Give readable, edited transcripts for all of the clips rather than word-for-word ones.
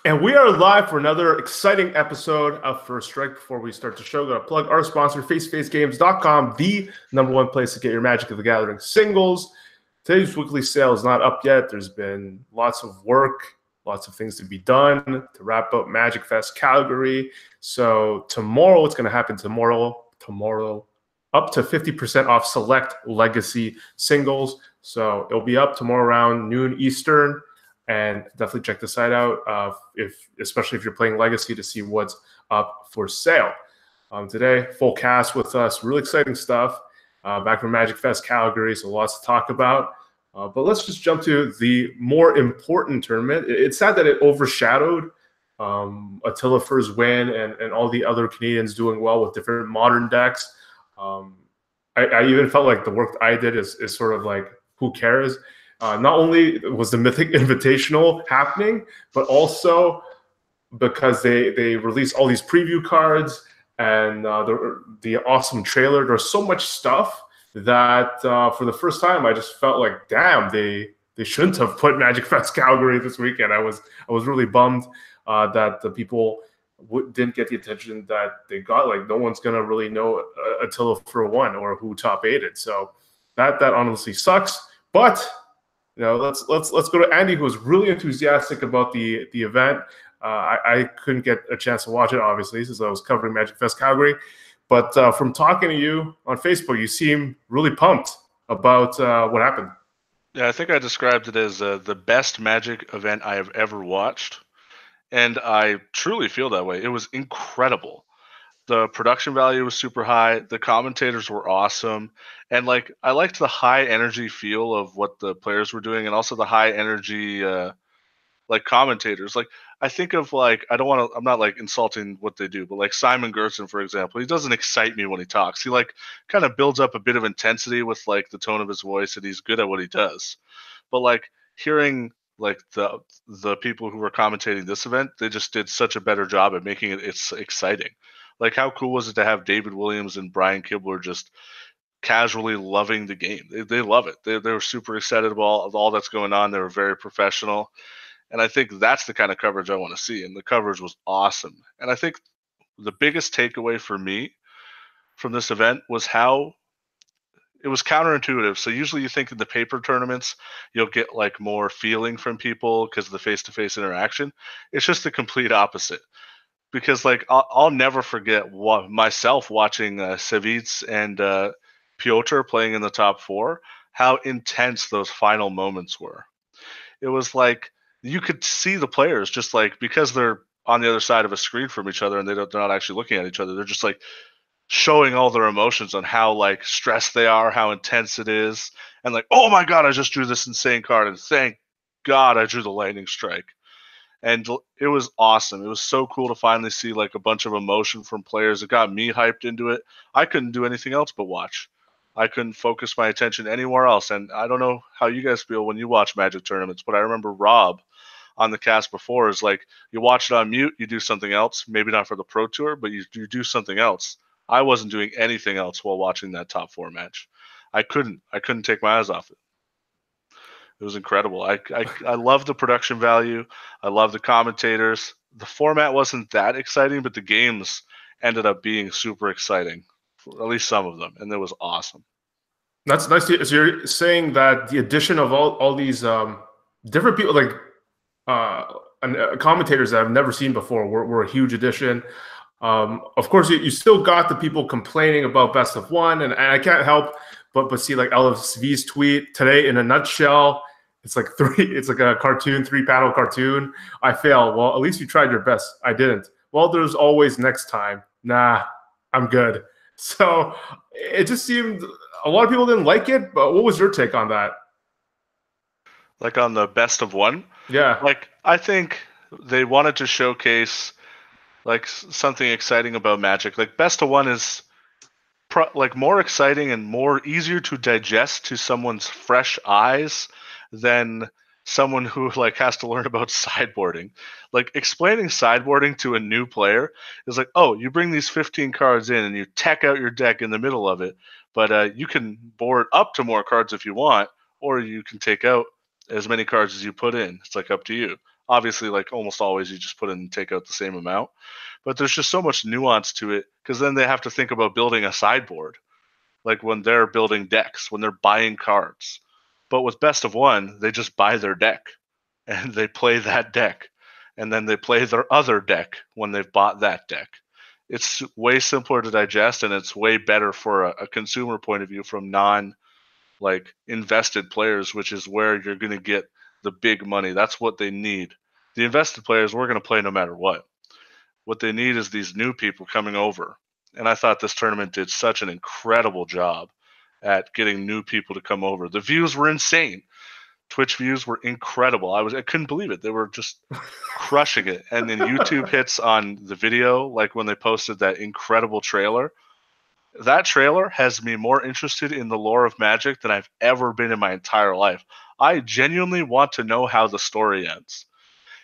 And we are live for another exciting episode of First Strike. Before we start the show, gotta plug our sponsor, FaceFaceGames.com, the #1 place to get your Magic of the Gathering singles. Today's weekly sale is not up yet. There's been lots of work, lots of things to be done to wrap up MagicFest Calgary. So tomorrow, what's going to happen tomorrow, up to 50% off select legacy singles. So it'll be up tomorrow around noon Eastern. And definitely check the site out, especially if you're playing Legacy, to see what's up for sale. Today, full cast with us, really exciting stuff. Back from MagicFest Calgary, so lots to talk about. But let's just jump to the more important tournament. It's sad that it overshadowed Attila for his win and all the other Canadians doing well with different modern decks. I even felt like the work I did is sort of like, who cares? Not only was the Mythic Invitational happening, but also because they released all these preview cards and the awesome trailer. There's so much stuff that for the first time, I just felt like, damn, they shouldn't have put MagicFest Calgary this weekend. I was really bummed that the people didn't get the attention that they got. Like, no one's gonna really know Attila for one or who top 8'd. So that honestly sucks. But let's go to Andy, who was really enthusiastic about the event. I couldn't get a chance to watch it, obviously, since I was covering MagicFest Calgary. But from talking to you on Facebook, you seem really pumped about what happened. Yeah, I think I described it as the best Magic event I have ever watched. And I truly feel that way. It was incredible. The production value was super high. The commentators were awesome. And I liked the high energy feel of what the players were doing, and also the high energy commentators. I think of I'm not insulting what they do, but Simon Gerson, for example, he doesn't excite me when he talks. He kind of builds up a bit of intensity with the tone of his voice, and he's good at what he does. But hearing the people who were commentating this event, they just did such a better job at making it's exciting. How cool was it to have David Williams and Brian Kibler just casually loving the game? They love it. They were super excited about all that's going on. They were very professional. And I think that's the kind of coverage I want to see. And the coverage was awesome. And I think the biggest takeaway for me from this event was how it was counterintuitive. So usually you think in the paper tournaments, you'll get more feeling from people because of the face-to-face interaction. It's just the complete opposite. Because I'll never forget myself watching Savitz and Piotr playing in the top 4, how intense those final moments were. It was you could see the players just because they're on the other side of a screen from each other and they're not actually looking at each other. They're just showing all their emotions on how stressed they are, how intense it is, and oh my god, I just drew this insane card, and thank God I drew the lightning strike. And it was awesome. It was so cool to finally see a bunch of emotion from players. It got me hyped into it. I couldn't do anything else but watch. I couldn't focus my attention anywhere else. And I don't know how you guys feel when you watch Magic tournaments, but I remember Rob on the cast before is you watch it on mute, you do something else. Maybe not for the Pro Tour, but you do something else. I wasn't doing anything else while watching that top 4 match. I couldn't take my eyes off it. It was incredible. I love the production value. I love the commentators. The format wasn't that exciting, but the games ended up being super exciting, at least some of them, and it was awesome. That's nice. So you're saying that the addition of all these different people, commentators that I've never seen before, were a huge addition. Of course, you still got the people complaining about best of one, and I can't help but see LSV's tweet today in a nutshell. It's it's a cartoon, 3-panel cartoon. I fail. Well, at least you tried your best. I didn't. Well, there's always next time. Nah, I'm good. So it just seemed a lot of people didn't like it, but what was your take on that? On the best of one? Yeah. I think they wanted to showcase something exciting about Magic. Best of one is more exciting and more easier to digest to someone's fresh eyes than someone who has to learn about sideboarding. Explaining sideboarding to a new player is oh, you bring these 15 cards in and you tech out your deck in the middle of it, but you can board up to more cards if you want, or you can take out as many cards as you put in. It's up to you. Obviously, like almost always, you just put in and take out the same amount. But there's just so much nuance to it because then they have to think about building a sideboard, like when they're building decks, when they're buying cards. But with best of one, they just buy their deck and they play that deck. And then they play their other deck when they've bought that deck. It's way simpler to digest and it's way better for a consumer point of view from non like invested players, which is where you're going to get the big money. That's what they need. The invested players, we're going to play no matter what. What they need is these new people coming over. And I thought this tournament did such an incredible job at getting new people to come over. The views were insane. Twitch views were incredible. I couldn't believe it. They were just crushing it. And then YouTube hits on the video, like when they posted that incredible trailer. That trailer has me more interested in the lore of Magic than I've ever been in my entire life. I genuinely want to know how the story ends.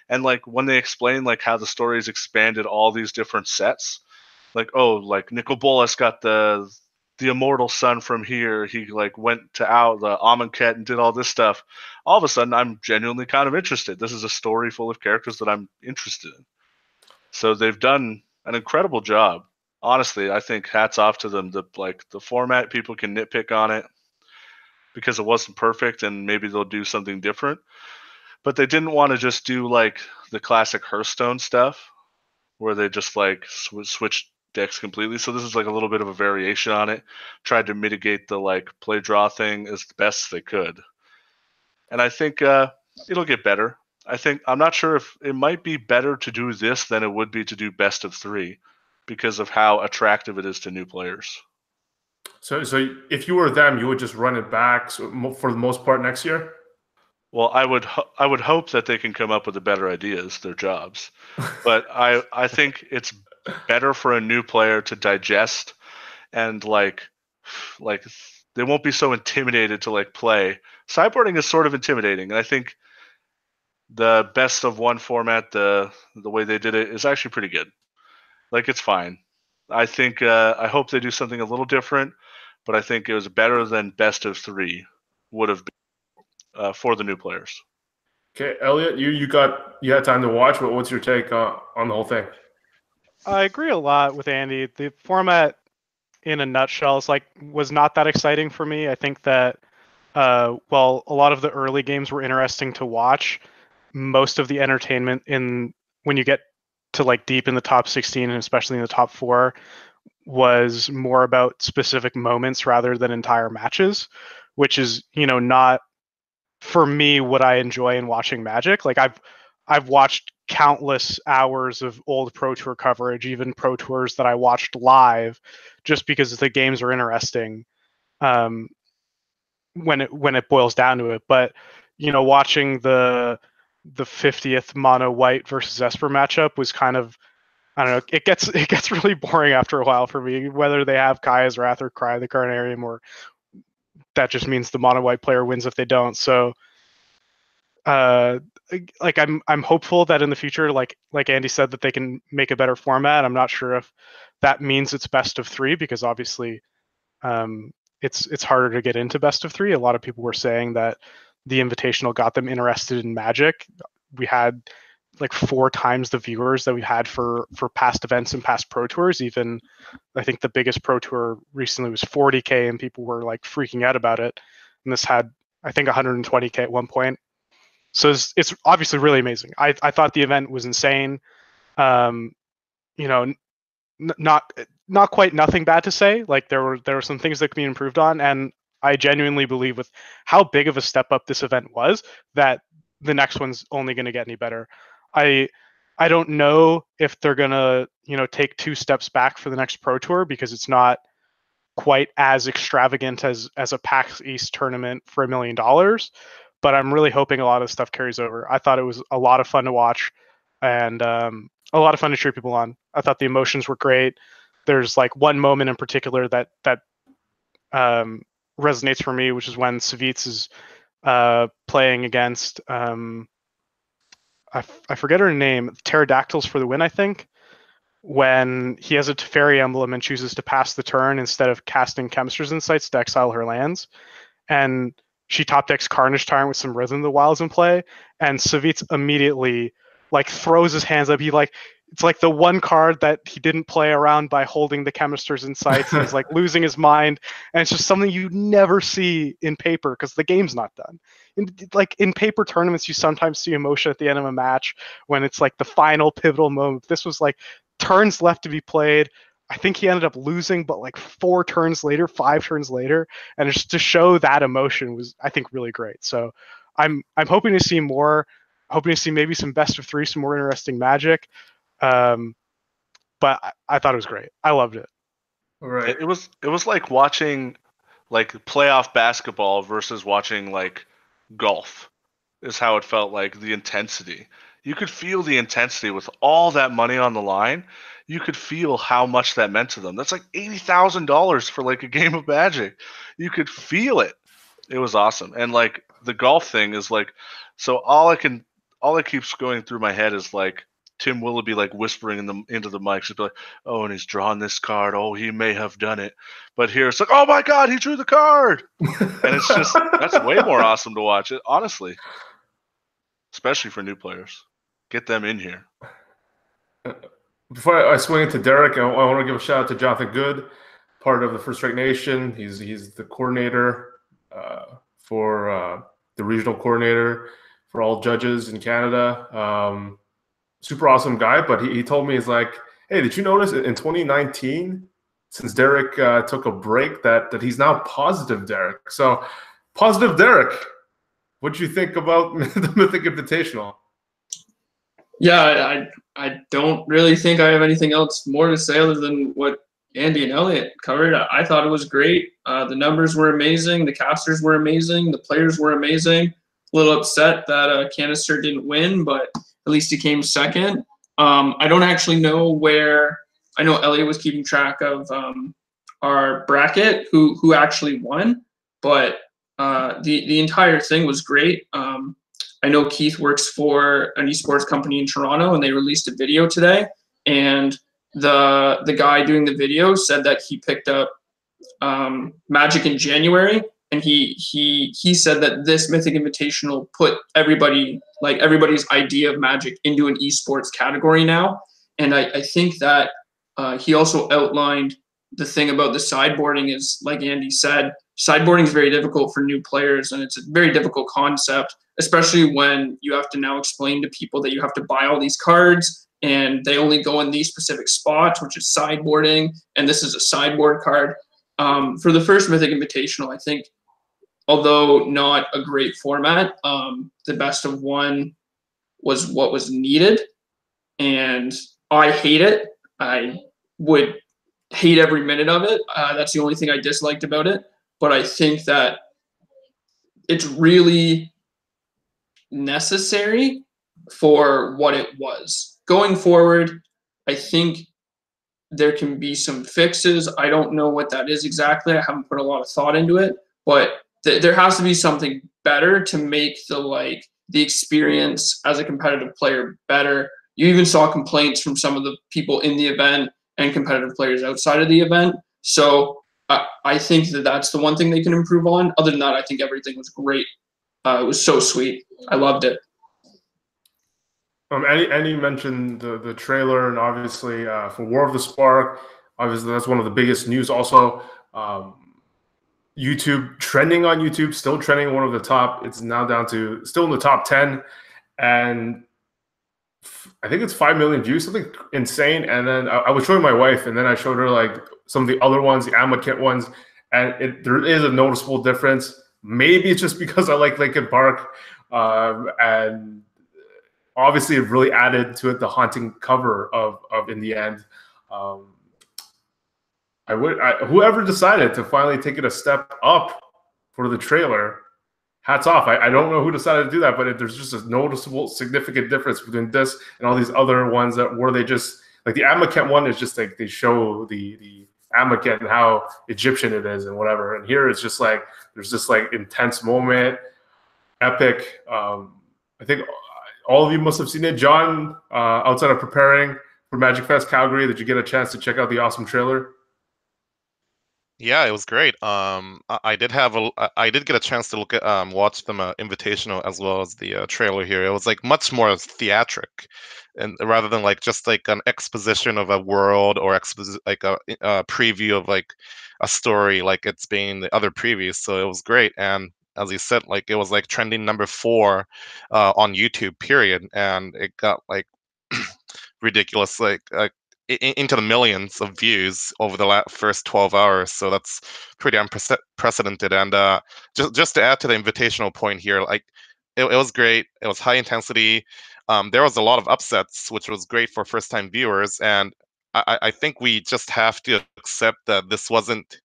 And like when they explain like how the story's expanded all these different sets, like like Nicol Bolas got the immortal son from here. He like went to out the Amonkhet and did all this stuff. All of a sudden, I'm genuinely kind of interested. This is a story full of characters that I'm interested in. So they've done an incredible job. Honestly, I think hats off to them. The format, people can nitpick on it because it wasn't perfect, and maybe they'll do something different. But they didn't want to just do like the classic Hearthstone stuff, where they just like switch decks completely. So this is like a little bit of a variation on it. Tried to mitigate the like play draw thing as best they could, and I think it'll get better. I'm not sure if it might be better to do this than it would be to do best of 3 because of how attractive it is to new players. So if you were them, you would just run it back for the most part next year? Well, I would hope that they can come up with the better ideas, their jobs. But I think it's better for a new player to digest and like they won't be so intimidated to like play. Sideboarding is sort of intimidating, and I think the best of one format, the way they did it, is actually pretty good. Like it's fine. I think I hope they do something a little different, but I think it was better than best of 3 would have been for the new players. Okay, Elliot, you had time to watch, but what's your take on the whole thing? I agree a lot with Andy. The format, in a nutshell, was not that exciting for me. I think that while a lot of the early games were interesting to watch, most of the entertainment when you get to like deep in the top 16 and especially in the top 4 was more about specific moments rather than entire matches, which is, not for me what I enjoy in watching Magic. Like I've watched countless hours of old Pro Tour coverage, even Pro Tours that I watched live, just because the games are interesting when it boils down to it. But watching the 50th mono white versus Esper matchup was kind of, I don't know, it gets really boring after a while for me, whether they have Kaya's Wrath or Cry the Carnarium, or that just means the mono white player wins if they don't. So I'm hopeful that in the future, like Andy said, that they can make a better format. I'm not sure if that means it's best of 3, because obviously it's harder to get into best of 3. A lot of people were saying that the Invitational got them interested in Magic. We had like 4 times the viewers that we had for past events and past Pro Tours. Even I think the biggest Pro Tour recently was 40K, and people were like freaking out about it. And this had, I think, 120K at one point. So it's obviously really amazing. I thought the event was insane. Not quite nothing bad to say. Like there were some things that could be improved on, and I genuinely believe with how big of a step up this event was, that the next one's only going to get any better. I don't know if they're going to, take 2 steps back for the next Pro Tour, because it's not quite as extravagant as a PAX East tournament for $1 million. But I'm really hoping a lot of stuff carries over. I thought it was a lot of fun to watch, and a lot of fun to cheer people on. I thought the emotions were great. There's like one moment in particular that resonates for me, which is when Savitz is playing against I forget her name, Pterodactyls for the win, I think, when he has a Teferi emblem and chooses to pass the turn instead of casting Chemist's Insights to exile her lands. And she top decks Carnage Tyrant with some Rhythm of the Wilds in play, and Savitz immediately like throws his hands up. He like it's like the one card that he didn't play around by holding the Chemisters in sights. He's like losing his mind, and it's just something you never see in paper because the game's not done. In paper tournaments, you sometimes see emotion at the end of a match when it's like the final pivotal moment. This was like turns left to be played. I think he ended up losing, but like 5 turns later, and just to show that emotion was, I think, really great. So I'm hoping to see more. Hoping to see maybe some best of 3, some more interesting Magic. But I thought it was great. I loved it. Right. It was like watching like playoff basketball versus watching like golf. Is how it felt like, the intensity. You could feel the intensity with all that money on the line. You could feel how much that meant to them. That's like $80,000 for like a game of Magic. You could feel it. It was awesome. And like the golf thing is like, so all that keeps going through my head is like Tim Willoughby like whispering into the mic. She'd be like, "Oh, and he's drawn this card. Oh, he may have done it." But here it's like, "Oh my God, he drew the card!" And it's just that's way more awesome to watch it, honestly, especially for new players. Get them in here. Before I swing it to Derek, I want to give a shout out to Jonathan Good, part of the First Strike Nation. He's the coordinator for the regional coordinator for all judges in Canada. Super awesome guy, but he told me, he's like, "Hey, did you notice in 2019, since Derek took a break, that he's now positive Derek?" So, positive Derek, what do you think about the Mythic Invitational? Yeah, I don't really think I have anything else more to say other than what Andy and Elliot covered. I thought it was great. The numbers were amazing. The casters were amazing. The players were amazing. A little upset that Canister didn't win, but at least he came second. I don't actually know where. I know Elliot was keeping track of our bracket, who actually won, but the entire thing was great. I know Keith works for an esports company in Toronto, and they released a video today. And the guy doing the video said that he picked up Magic in January, and he said that this Mythic Invitational put everybody's idea of Magic into an esports category now. And I think that he also outlined the thing about the sideboarding is, like Andy said, sideboarding is very difficult for new players, and it's a very difficult concept, especially when you have to now explain to people that you have to buy all these cards and they only go in these specific spots, which is sideboarding, and this is a sideboard card. For the first Mythic Invitational, I think, although not a great format, the best of one was what was needed, and I hate it. I would hate every minute of it. That's the only thing I disliked about it, but I think that it's really necessary for what it was. Going forward, I think there can be some fixes. I don't know what that is exactly. I haven't put a lot of thought into it, but there has to be something better to make the experience as a competitive player better. You even saw complaints from some of the people in the event and competitive players outside of the event. So I think that that's the one thing they can improve on. Other than that, I think everything was great. It was so sweet. I loved it. Andy mentioned the trailer, and obviously for War of the Spark, obviously that's one of the biggest news. Also, YouTube trending on YouTube, still trending one of the top. It's now down to still in the top 10, and I think it's 5 million views, something insane. And then I was showing my wife, and then I showed her like some of the other ones, the Amakit ones, and there is a noticeable difference. Maybe it's just because I like Linkin Park, and obviously it really added to it the haunting cover of In the End. Whoever decided to finally take it a step up for the trailer, hats off. I don't know who decided to do that, but there's just a noticeable, significant difference between this and all these other ones where they just, like the Amakent one is just like they show the Amakent and how Egyptian it is and whatever. And here it's just like there's this like intense moment, epic. I think all of you must have seen it. John, outside of preparing for MagicFest Calgary, did you get a chance to check out the awesome trailer? Yeah, it was great. I did have I did get a chance to look at watch the Invitational as well as the trailer here. It was like much more theatric, and rather than like just like an exposition of a world or like a preview of like a story like it's been the other previews. So it was great, and as you said, like it was like trending number 4 on YouTube, period, and it got like ridiculous into the millions of views over the first 12 hours. So that's pretty unprecedented. And just to add to the invitational point here, like it was great. It was high intensity. There was a lot of upsets, which was great for first time viewers. And I think we just have to accept that this wasn't,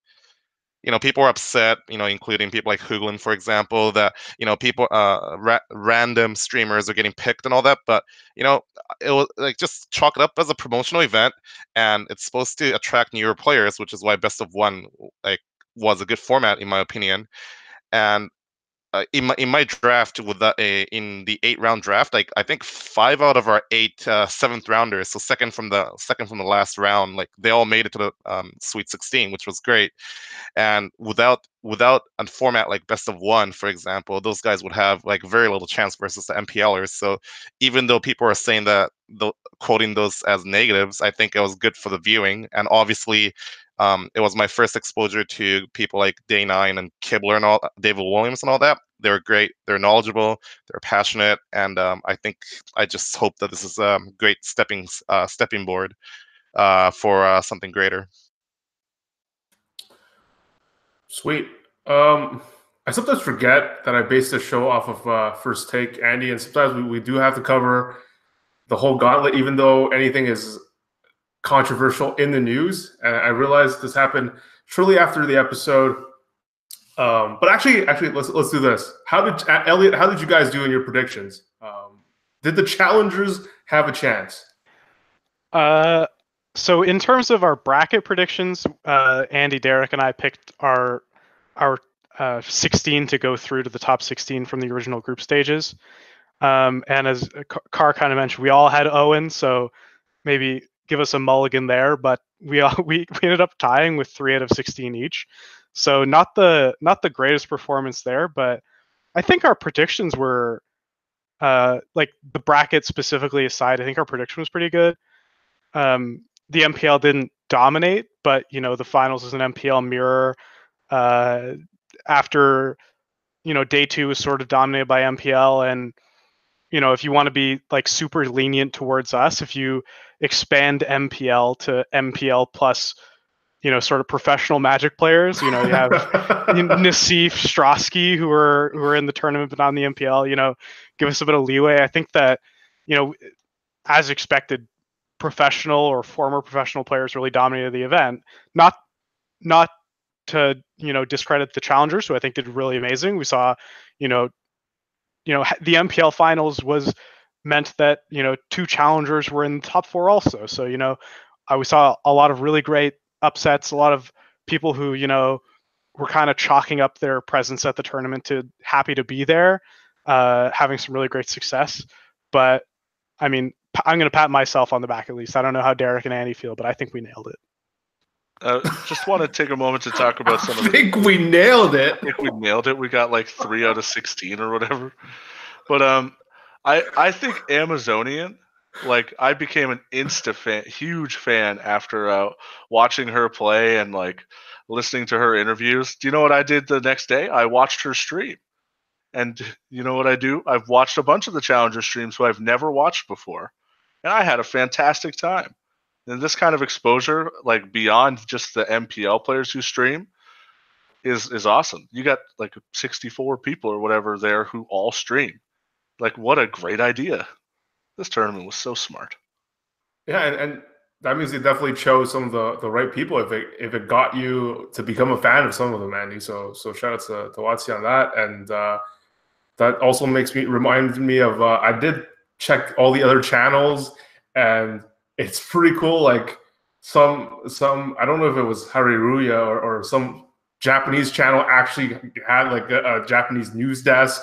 people were upset, including people like Hooglin, for example, that, people, random streamers are getting picked and all that. But, it was like just chalk it up as a promotional event, and it's supposed to attract newer players, which is why best of one like was a good format in my opinion. And in my draft with in the 8-round draft, like I think 5 out of our 8 seventh rounders, so second from the last round, like they all made it to the Sweet 16, which was great. And without a format like best of one, for example, those guys would have like very little chance versus the MPLers. So even though people are saying that, quoting those as negatives, I think it was good for the viewing. And obviously, it was my first exposure to people like Day9 and Kibler and all David Williams and all that. They're great. They're knowledgeable. They're passionate, and I just hope that this is a great stepping board for something greater. Sweet. I sometimes forget that I base the show off of First Take, Andy, and sometimes we do have to cover the whole gauntlet, even though anything is controversial in the news. And I realized this happened shortly after the episode. But actually, let's do this. Elliot? How did you guys do in your predictions? Did the challengers have a chance? So in terms of our bracket predictions, Andy, Derek, and I picked our 16 to go through to the top 16 from the original group stages. And as Carr kind of mentioned, we all had Owen, so maybe give us a mulligan there. But we ended up tying with 3 out of 16 each. So not the greatest performance there, but I think our predictions were like the bracket specifically aside. I think our prediction was pretty good. The MPL didn't dominate, but the finals is an MPL mirror. After day 2 was sort of dominated by MPL, and if you want to be like super lenient towards us, if you expand MPL to MPL plus sort of professional Magic players, you have Nassif, Strosky who are in the tournament but not in the MPL, give us a bit of leeway. I think that as expected, professional or former professional players really dominated the event. Not to discredit the challengers, who I think did really amazing. We saw the MPL finals was meant that 2 challengers were in the top 4 also. So we saw a lot of really great upsets, a lot of people who were kind of chalking up their presence at the tournament to happy to be there, having some really great success. But I mean, I'm going to pat myself on the back at least. I don't know how Derek and Andy feel, but I think we nailed it. Just want to take a moment to talk about some of I think we nailed it. I think we nailed it. We got like 3 out of 16 or whatever. But I think Amazonian, like I became an huge fan after watching her play and like listening to her interviews. Do you know what I did the next day? I watched her stream. And you know what I do? I've watched a bunch of the Challenger streams who I've never watched before. And I had a fantastic time. And this kind of exposure, like beyond just the MPL players who stream, is awesome. You got like 64 people or whatever there who all stream. Like, what a great idea. This tournament was so smart. Yeah, and that means they definitely chose some of the right people if it got you to become a fan of some of them, Andy. So shout out to Watsi on that. And that also reminds me of I did check all the other channels, and it's pretty cool. Like some I don't know if it was Hariruya or some Japanese channel actually had like a Japanese news desk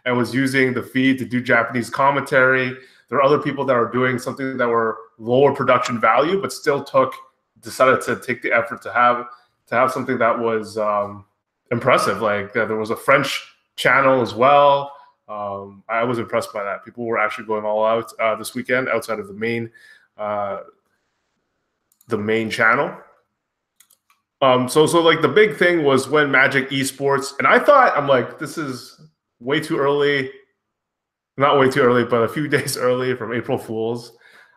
and was using the feed to do Japanese commentary. There are other people that are doing something that were lower production value, but still decided to take the effort to have to have something that was impressive. Like there was a French channel as well. I was impressed by that. People were actually going all out this weekend outside of the main channel. So like the big thing was when Magic Esports, and I thought, I'm like, this is way too early. Not way too early, but a few days early from April Fools.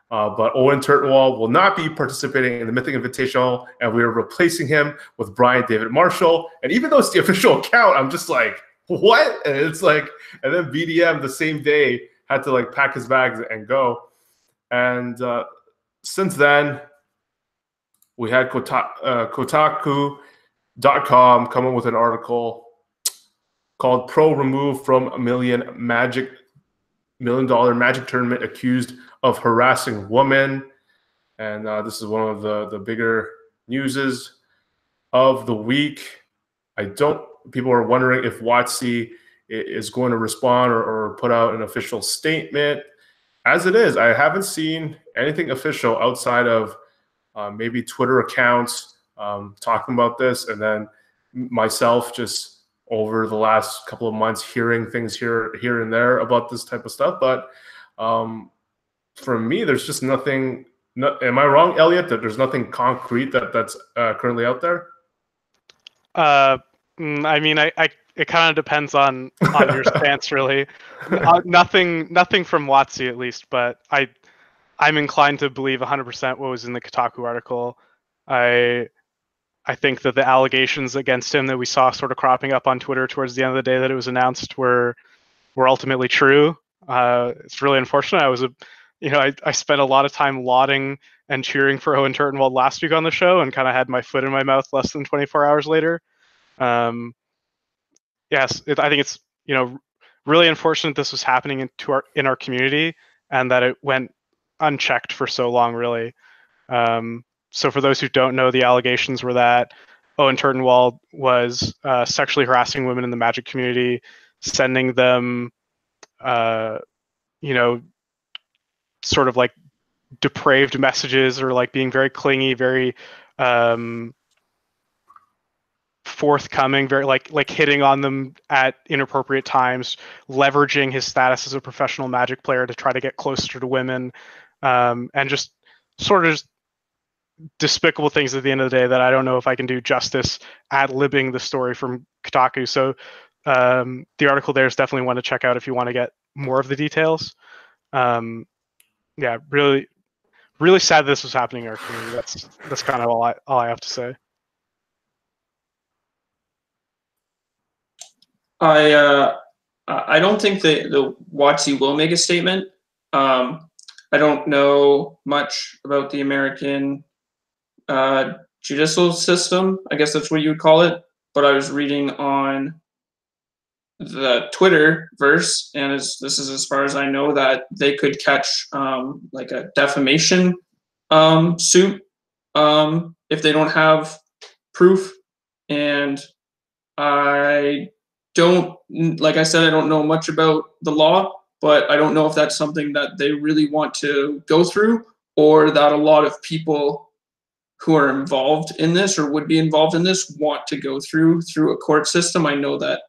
But Owen Turtenwald will not be participating in the Mythic Invitational, and we are replacing him with Brian David Marshall. And even though it's the official account, I'm just like, what? And it's like, and then BDM the same day had to like pack his bags and go. And since then, we had Kotaku.com come up with an article called "Pro Removed from $1 Million Magic Tournament Accused of Harassing Woman." And this is one of the bigger newses of the week. People are wondering if WotC is going to respond or put out an official statement. As it is, I haven't seen anything official outside of maybe Twitter accounts talking about this, and then myself just over the last couple of months hearing things here and there about this type of stuff. But for me, there's just nothing. Am I wrong, Elliot, that there's nothing concrete that's currently out there? I mean, it kind of depends on your stance, really. Nothing from WotC at least, but I'm inclined to believe 100% what was in the Kotaku article. I think that the allegations against him that we saw sort of cropping up on Twitter towards the end of the day that it was announced were ultimately true. It's really unfortunate. I spent a lot of time lauding and cheering for Owen Turtenwald last week on the show, and kind of had my foot in my mouth less than 24 hours later. Yes, I think it's really unfortunate this was happening in our community, and that it went unchecked for so long, really. So for those who don't know, the allegations were that Owen Turtenwald was sexually harassing women in the Magic community, sending them, sort of like depraved messages, or like being very clingy, very forthcoming, very like hitting on them at inappropriate times, leveraging his status as a professional Magic player to try to get closer to women, and just sort of despicable things at the end of the day that I don't know if I can do justice ad-libbing the story from Kotaku. So the article there is definitely one to check out if you want to get more of the details. Yeah, really, really sad this was happening in our community. That's kind of all I have to say. I don't think the WotC will make a statement. I don't know much about the American judicial system. I guess that's what you would call it. But I was reading on the Twitterverse, and this is as far as I know, that they could catch like a defamation suit if they don't have proof. And I don't, like I said, I don't know much about the law, but I don't know if that's something that they really want to go through, or that a lot of people who are involved in this or would be involved in this want to go through a court system. I know that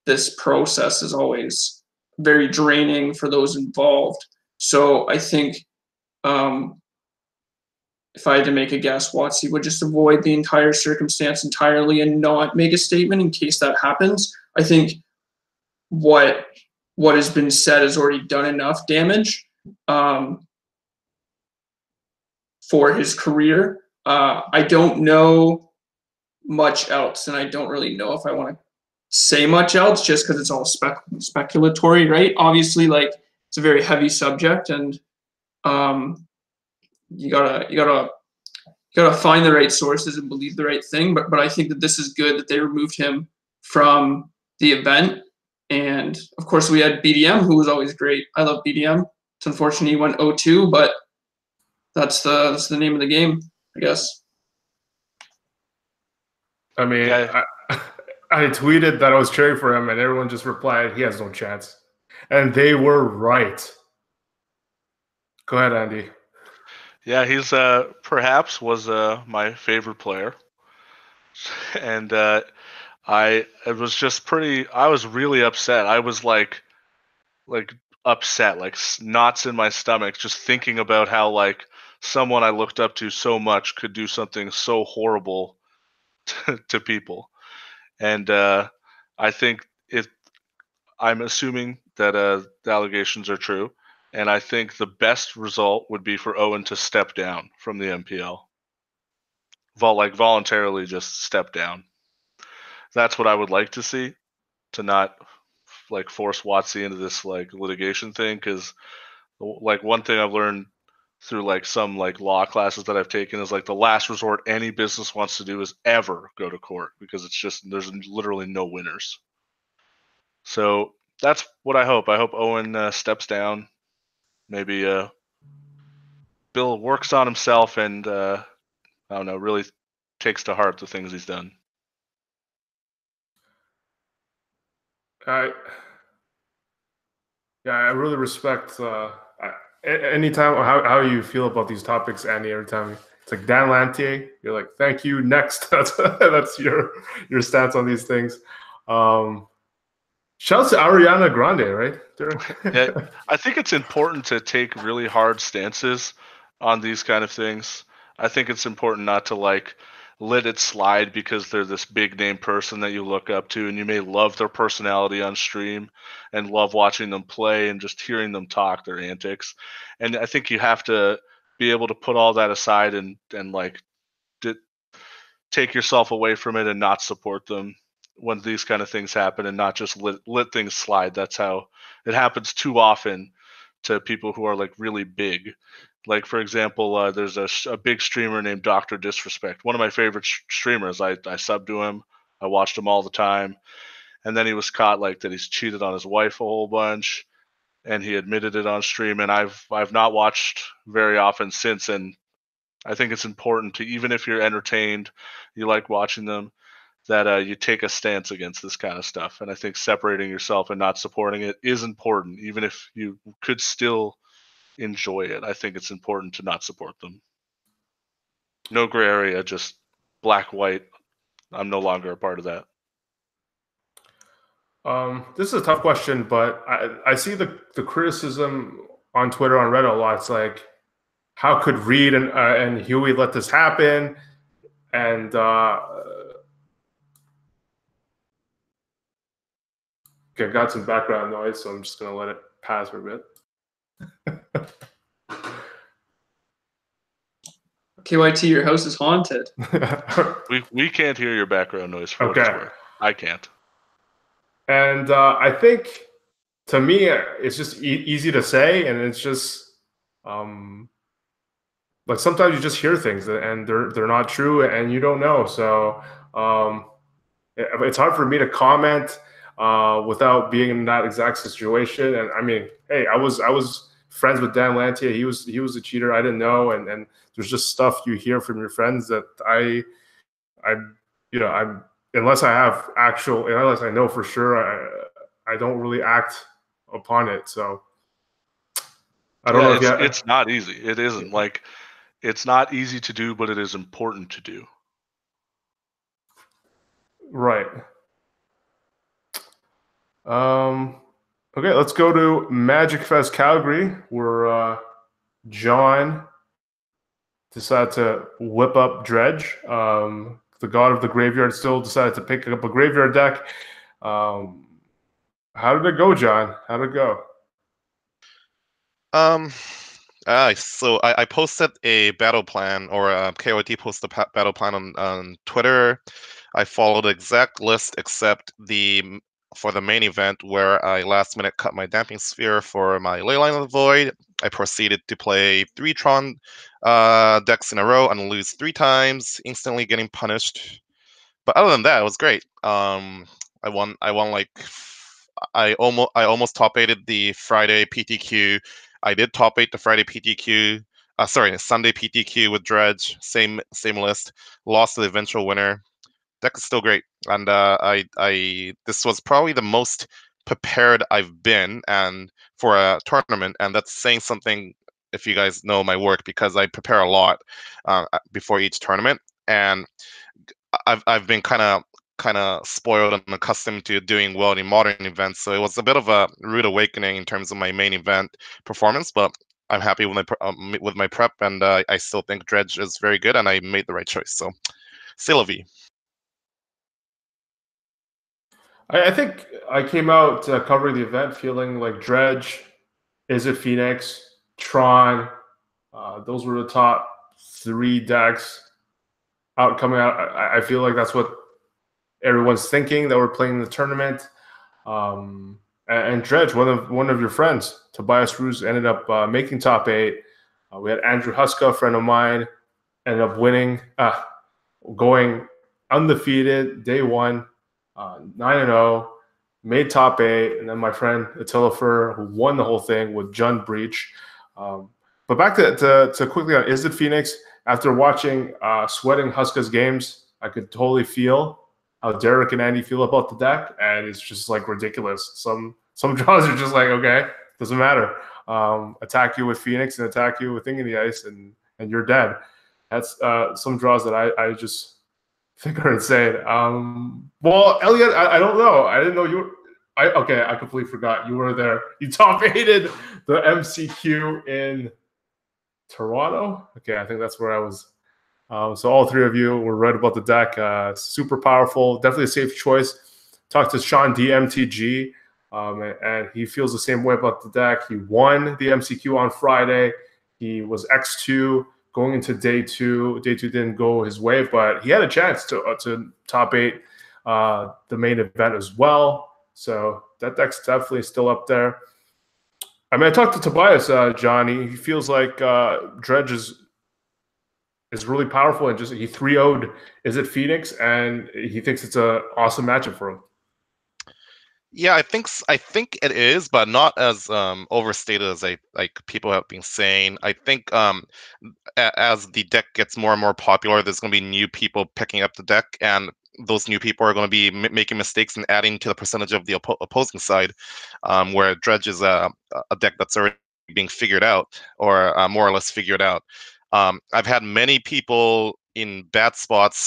this process is always very draining for those involved. So I think if I had to make a guess, WotC would just avoid the entire circumstance entirely and not make a statement in case that happens. I think what has been said has already done enough damage for his career. I don't know much else, and I don't really know if I want to say much else, just because it's all speculatory, right? Obviously, like, it's a very heavy subject, and you gotta find the right sources and believe the right thing. But I think that this is good that they removed him from the event. And of course, we had BDM, who was always great. I love BDM. It's unfortunate he went 0-2, but that's the name of the game, I guess. I mean, yeah. I tweeted that I was cheering for him, and everyone just replied, he has no chance. And they were right. Go ahead, Andy. Yeah, he's perhaps was my favorite player. and I was really upset. I was like upset, like knots in my stomach, just thinking about how like someone I looked up to so much could do something so horrible to people. And I think I'm assuming that the allegations are true, and I think the best result would be for Owen to step down from the MPL, voluntarily just step down. That's what I would like to see, to not like force WotC into this like litigation thing, because like one thing I've learned through like some like law classes that I've taken is like the last resort any business wants to do is ever go to court, because it's just there's literally no winners. So that's what I hope. I hope Owen steps down. Maybe Bill works on himself and I don't know, really takes to heart the things he's done. I really respect anytime how you feel about these topics, Andy. Every time it's like Dan Lantier, you're like, thank you, next. That's your stance on these things. Shouts to Ariana Grande, right? Yeah, I think it's important to take really hard stances on these kind of things. I think it's important not to like let it slide because they're this big name person that you look up to, and you may love their personality on stream and love watching them play and just hearing them talk their antics. And I think you have to be able to put all that aside and like take yourself away from it and not support them when these kind of things happen, and not just let things slide. That's how it happens too often to people who are like really big. Like for example, there's a big streamer named Dr. Disrespect, one of my favorite streamers. I subbed to him. I watched him all the time, and then he was caught like that he's cheated on his wife a whole bunch, and he admitted it on stream. And I've not watched very often since. And I think it's important to, even if you're entertained, you like watching them, that you take a stance against this kind of stuff. And I think separating yourself and not supporting it is important, even if you could still enjoy it. I think it's important to not support them. No gray area, just black, white. I'm no longer a part of that. This is a tough question, but I see the criticism on Twitter, on Reddit a lot. It's like, how could Reed and Huey let this happen? And okay, got some background noise, so I'm just gonna let it pass for a bit. KYT, your house is haunted. we can't hear your background noise for what it's worth. I can't. And I think, to me, it's just easy to say, and it's just like sometimes you just hear things and they're not true, and you don't know. So it's hard for me to comment without being in that exact situation. And I mean, hey, I was friends with Dan Lantier. He was a cheater. I didn't know, and there's just stuff you hear from your friends that I'm unless I know for sure, I don't really act upon it. So I don't know. It's not easy. It isn't like, it's not easy to do, but it is important to do. Right. Okay, let's go to MagicFest Calgary, where John decided to whip up Dredge. The god of the graveyard still decided to pick up a graveyard deck. How did it go, John? How did it go? So I posted a battle plan, or KOT posted a battle plan on Twitter. I followed the exact list except for the main event, where I last minute cut my Damping Sphere for my Leyline of the Void. I proceeded to play 3 Tron decks in a row and lose 3 times, instantly getting punished. But other than that, it was great. I won like I almost top 8'd the Friday PTQ. I did top 8 the Friday PTQ. Sunday PTQ with Dredge. Same list. Lost to the eventual winner. Deck is still great, and this was probably the most prepared I've been and for a tournament, and that's saying something if you guys know my work, because I prepare a lot before each tournament. And I've been kind of spoiled and accustomed to doing well in modern events, so it was a bit of a rude awakening in terms of my main event performance. But I'm happy with my prep, and I still think Dredge is very good, and I made the right choice. So, c'est la vie. I think I came out covering the event feeling like Dredge, Izzet Phoenix, Tron. Those were the top 3 decks coming out. I feel like that's what everyone's thinking that we're playing in the tournament. And Dredge, one of your friends, Tobias Ruse, ended up making top 8. We had Andrew Huska, a friend of mine, ended up winning, going undefeated day 1, 9-0, made top 8, and then my friend Attila, who won the whole thing with Jund Breach. But back to quickly on Izzet Phoenix, after watching Sweating Huska's games, I could totally feel how Derek and Andy feel about the deck, and it's just like ridiculous. Some draws are just like, okay, doesn't matter. Attack you with Phoenix and attack you with Thing in the Ice, and you're dead. That's some draws that I just think are insane. Well, Elliot, I don't know. I didn't know you were. I completely forgot you were there. You top 8'd the MCQ in Toronto. Okay, I think that's where I was. So all 3 of you were right about the deck. Super powerful, definitely a safe choice. Talked to Sean DMTG, and he feels the same way about the deck. He won the MCQ on Friday. He was X2 going into day 2. Day 2 didn't go his way, but he had a chance to top 8 the main event as well. So that deck's definitely still up there. I mean, I talked to Tobias, Johnny. He feels like Dredge is really powerful, and just he 3-0'd Izzet Phoenix, and he thinks it's an awesome matchup for him. Yeah, I think it is, but not as overstated as people have been saying. I think as the deck gets more and more popular, there's going to be new people picking up the deck, and those new people are going to be making mistakes and adding to the percentage of the opposing side, where Dredge is a deck that's already being figured out, or more or less figured out. I've had many people in bad spots,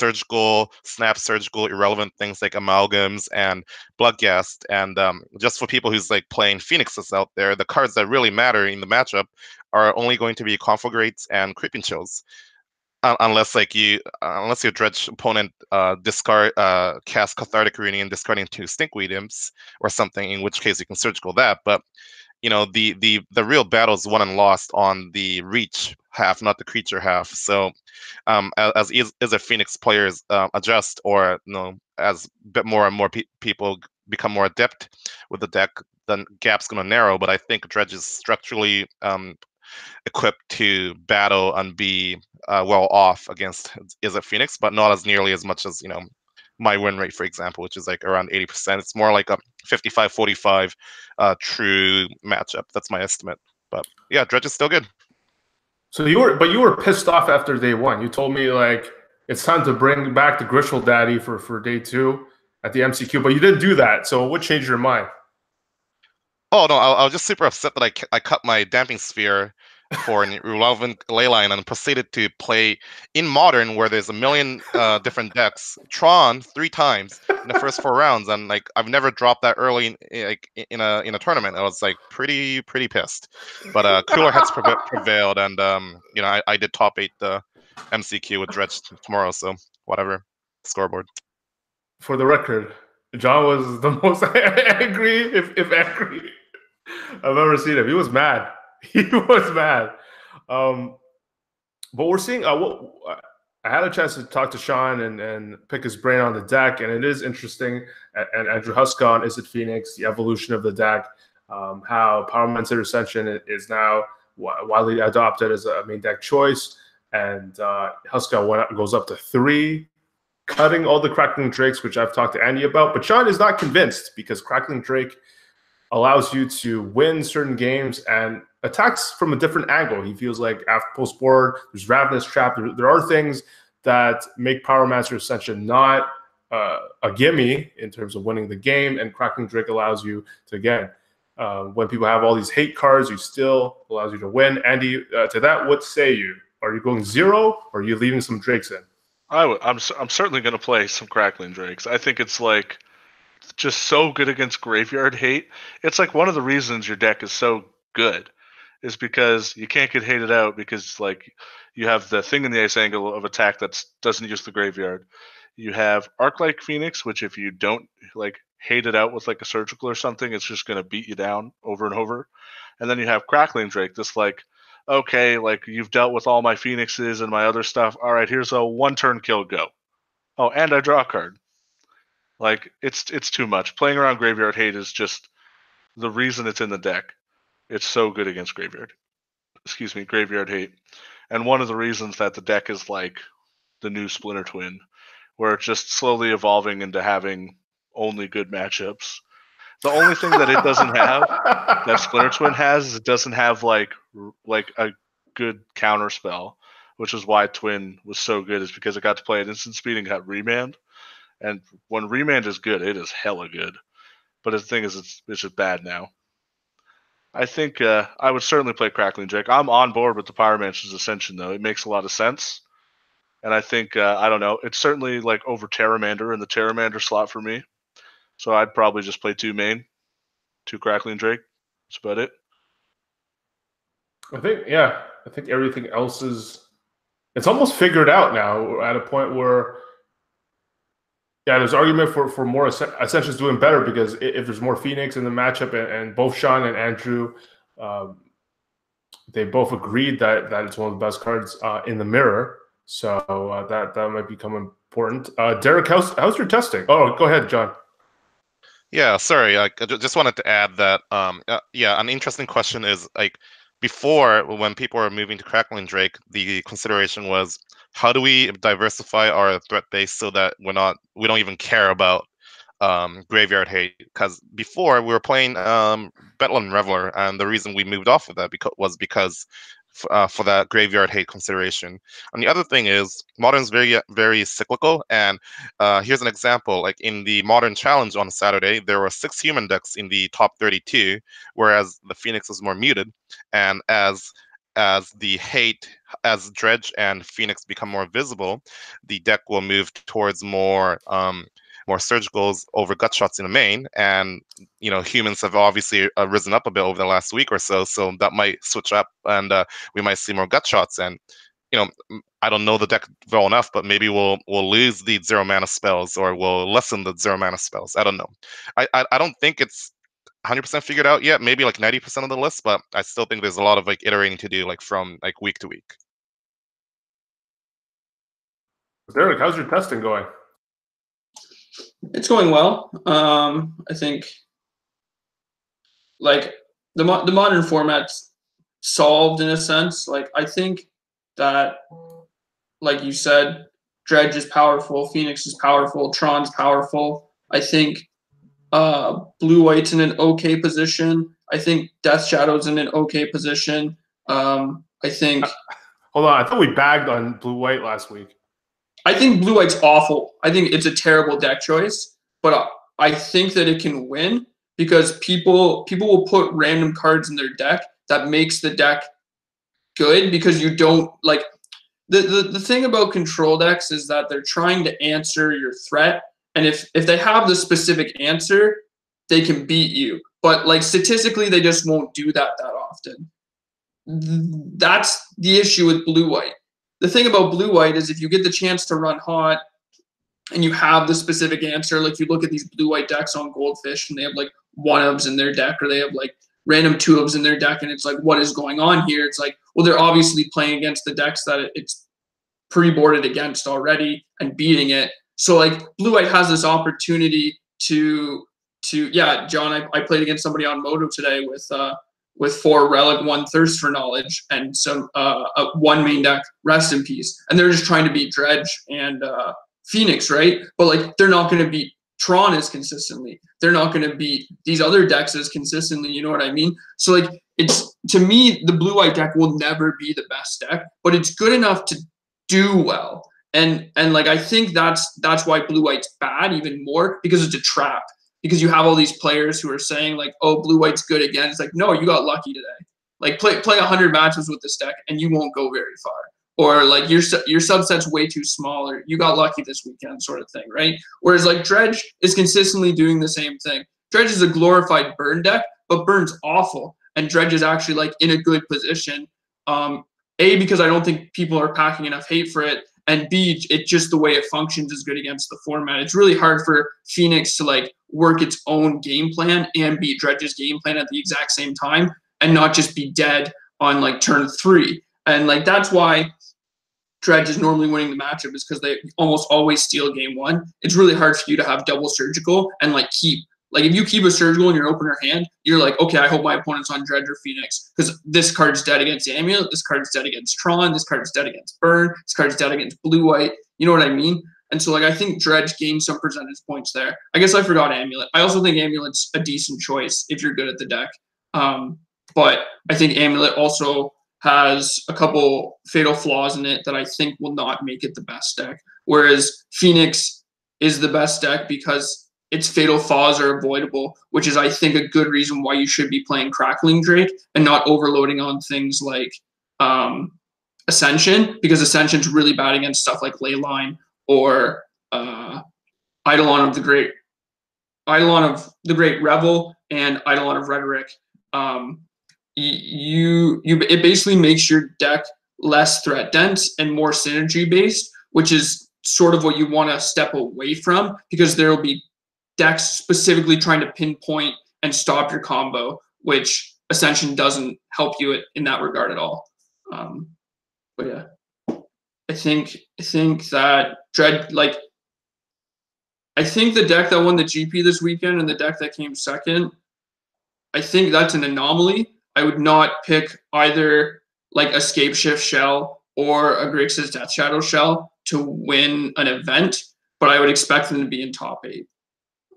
snap surgical, irrelevant things like amalgams and bloodghast. And just for people who's like playing Phoenixes out there, the cards that really matter in the matchup are only going to be Conflagrates and Creeping Chills. Unless your Dredge opponent cast Cathartic Reunion, discarding 2 Stinkweed Imps or something, in which case you can surgical that. But the real battle is won and lost on the reach half, not the creature half. So as Izzet Phoenix players adjust, or as a bit more and more people become more adept with the deck, the gap's going to narrow. But I think Dredge is structurally equipped to battle and be well off against Izzet Phoenix, but not as nearly as much as my win rate, for example, which is like around 80%. It's more like a 55-45 true matchup. That's my estimate. But yeah, Dredge is still good. So you were pissed off after day 1. You told me like it's time to bring back the Grishel Daddy for day 2 at the MCQ, but you didn't do that. So what changed your mind? Oh no, I was just super upset that I cut my Damping Sphere for an irrelevant leyline and proceeded to play in Modern, where there's a million different decks, Tron 3 times in the first 4 rounds, and like I've never dropped that early in a tournament. I was like pretty pissed, but cooler heads prevailed, and I did top 8 the MCQ with Dredge tomorrow, so whatever. Scoreboard. For the record, John was the most angry, if angry, I've ever seen him. He was mad. He was mad. But we're seeing I had a chance to talk to Sean and pick his brain on the deck, and it is interesting. And Andrew Huska on Izzet Phoenix, the evolution of the deck, how Pyromnancer Ascension is now widely adopted as a main deck choice, and Huska goes up to 3, cutting all the Crackling Drakes, which I've talked to Andy about. But Sean is not convinced, because Crackling Drake allows you to win certain games and attacks from a different angle. He feels like after post board, there's Ravenous Trap. There are things that make Pyromnancer Ascension not a gimme in terms of winning the game, and Crackling Drake allows you to, again, when people have all these hate cards, you still allows you to win. Andy, to that, what say you? Are you going 0, or are you leaving some Drakes in? I'm certainly going to play some Crackling Drakes. I think it's like just so good against graveyard hate. It's like one of the reasons your deck is so good is because you can't get hated out because like you have the thing in the ice angle of attack that doesn't use the graveyard. You have Arc-like Phoenix, which if you don't like hate it out with like a surgical or something, it's just going to beat you down over and over. And then you have Crackling Drake, this like, okay, like you've dealt with all my Phoenixes and my other stuff. All right, here's a 1-turn kill, go. Oh, and I draw a card. Like it's too much. Playing around graveyard hate is just the reason it's in the deck. It's so good against graveyard. Excuse me, graveyard hate. And one of the reasons that the deck is like the new Splinter Twin, where it's just slowly evolving into having only good matchups. The only thing that it doesn't have, that Splinter Twin has, is it doesn't have like a good counter spell, which is why Twin was so good, is because it got to play at instant speed and got remand. And when remand is good, it is hella good. But the thing is, it's just bad now. I think I would certainly play Crackling Drake. I'm on board with the Pyromnancer's Ascension, though. It makes a lot of sense. And I think, I don't know, it's certainly like over Pteramander in the Pteramander slot for me. So I'd probably just play 2 main, 2 Crackling Drake. That's about it. I think everything else is, it's almost figured out now. We're at a point where, there's argument for more Ascension's doing better, because if there's more Phoenix in the matchup, and both Sean and Andrew, they both agreed that it's one of the best cards in the mirror. So that might become important. Derek, how's your testing? Oh, go ahead, John. Yeah, sorry. I just wanted to add that, an interesting question is, like, before, when people were moving to Crackling Drake, the consideration was, how do we diversify our threat base so that we don't even care about graveyard hate? Because before we were playing Bedlam Reveler, and the reason we moved off of that was because for that graveyard hate consideration. And the other thing is, Modern's very, very cyclical. And here's an example. Like in the Modern Challenge on Saturday, there were 6 human decks in the top 32, whereas the Phoenix was more muted. And as Dredge and Phoenix become more visible, the deck will move towards more surgicals over gut shots in the main. And humans have obviously risen up a bit over the last week or so that might switch up, and we might see more gut shots. And I don't know the deck well enough, but maybe we'll lose the 0 mana spells, or we'll lessen the 0 mana spells. I don't know. I don't think it's 100% figured out yet. Maybe like 90% of the list, but I still think there's a lot of like iterating to do, like from like week to week. Derek, how's your testing going? It's going well. I think like the modern format's solved in a sense. Like I think that, like you said, Dredge is powerful, Phoenix is powerful, Tron's powerful. I think Blue-White's in an okay position. I think Death Shadow's in an okay position. I think. Hold on, I thought we bagged on Blue-White last week. I think Blue-White's awful. I think it's a terrible deck choice, but I think that it can win because people will put random cards in their deck that makes the deck good, because you don't like the thing about control decks is that they're trying to answer your threat, and if they have the specific answer, they can beat you. But like statistically, they just won't do that often. That's the issue with Blue-White. The thing about Blue-White is if you get the chance to run hot and you have the specific answer, like you look at these Blue-White decks on Goldfish and they have like 1-ofs in their deck, or they have like random 2-ofs in their deck, and it's like, what is going on here? It's like, well, they're obviously playing against the decks that it's pre-boarded against already and beating it. So like Blue-White has this opportunity to John, I played against somebody on Moto today with 4 Relic, 1 Thirst for Knowledge, and some 1 main deck, Rest in Peace. And they're just trying to beat Dredge and Phoenix, right? But like they're not going to beat Tron as consistently. They're not going to beat these other decks as consistently, you know what I mean? So like it's, to me, the Blue-White deck will never be the best deck, but it's good enough to do well. And like I think that's why Blue-White's bad even more, because it's a trap. Because you have all these players who are saying like, oh, Blue-White's good again. It's like, no, you got lucky today. Like play 100 matches with this deck and you won't go very far. or like your subset's way too small, or you got lucky this weekend, sort of thing, right? Whereas like Dredge is consistently doing the same thing. Dredge is a glorified burn deck, but burn's awful, and Dredge is actually like in a good position. A, because I don't think people are packing enough hate for it, and B, it just the way it functions is good against the format. It's really hard for Phoenix to like work its own game plan and beat Dredge's game plan at the exact same time, and not just be dead on like turn 3. And like that's why Dredge is normally winning the matchup, is because they almost always steal game 1. It's really hard for you to have double surgical and like keep. Like, if you keep a surgical in your opener hand, you're like, okay, I hope my opponent's on Dredge or Phoenix, because this card's dead against Amulet, this card's dead against Tron, this card's dead against Burn, this card's dead against Blue-White. You know what I mean? And so, like, I think Dredge gained some percentage points there. I guess I forgot Amulet. I also think Amulet's a decent choice if you're good at the deck. But I think Amulet also has a couple fatal flaws in it that I think will not make it the best deck. Whereas Phoenix is the best deck because its fatal flaws are avoidable, which is, I think, a good reason why you should be playing Crackling Drake and not overloading on things like Ascension, because Ascension's really bad against stuff like Leyline or Eidolon of the Great Revel and Eidolon of Rhetoric. It basically makes your deck less threat dense and more synergy based, which is sort of what you want to step away from, because there will be decks specifically trying to pinpoint and stop your combo, which Ascension doesn't help you in that regard at all. But yeah, I think that Dredge, like, I think the deck that won the GP this weekend and the deck that came second, I think that's an anomaly. I would not pick either like Escape Shift Shell or a Grixis Death Shadow Shell to win an event, but I would expect them to be in top 8.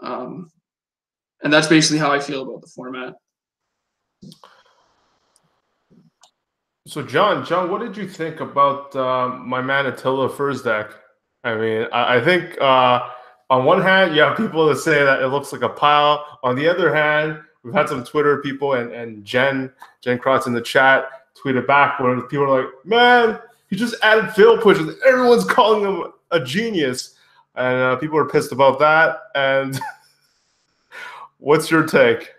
And that's basically how I feel about the format. So John, what did you think about my man Attila Fur's deck? I mean, I think on one hand, you have people that say that it looks like a pile. On the other hand, we've had some Twitter people and Jen Krotz in the chat tweeted back where people are like, man, he just added fail pushes. Everyone's calling him a genius. And people are pissed about that. And what's your take?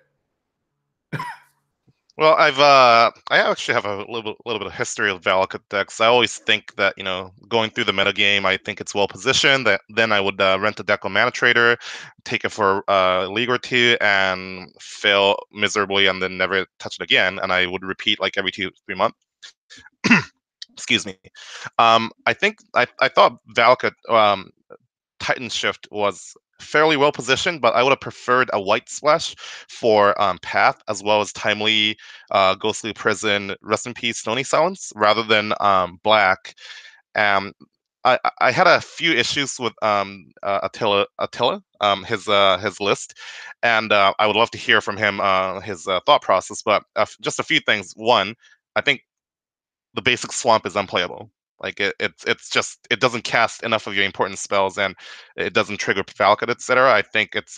Well, I actually have a little bit of history of Valakut decks. I always think that, you know, going through the metagame, I think it's well positioned. Then I would rent a deck on Mana Trader, take it for a league or 2, and fail miserably, and then never touch it again. And I would repeat like every 2-3 months. Excuse me. I thought Valakut Titan Shift was fairly well positioned, but I would have preferred a white splash for Path, as well as Timely, Ghostly Prison, Rest in Peace, Stony Silence, rather than black. I had a few issues with Attila, his list, and I would love to hear from him his thought process. But just a few things. One, I think the basic swamp is unplayable. Like it's just, it doesn't cast enough of your important spells, and it doesn't trigger Valakut, etc. I think it's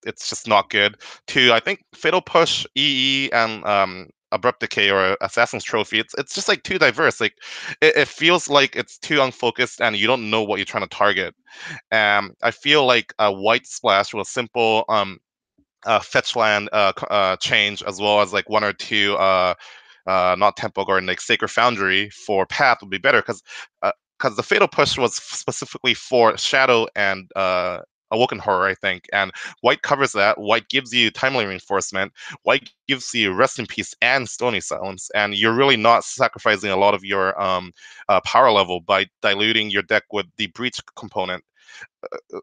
just not good. 2, I think Fatal Push, EE, and Abrupt Decay or Assassin's Trophy, it's just like too diverse. Like it feels like it's too unfocused, and you don't know what you're trying to target. I feel like a white splash with a simple fetch land change, as well as like 1 or 2 not Temple Garden, like Sacred Foundry for Path would be better, because the Fatal Push was specifically for Shadow and Awoken Horror, I think, and white covers that. White gives you Timely Reinforcement. White gives you Rest in Peace and Stony Silence, and you're really not sacrificing a lot of your power level by diluting your deck with the Breach component.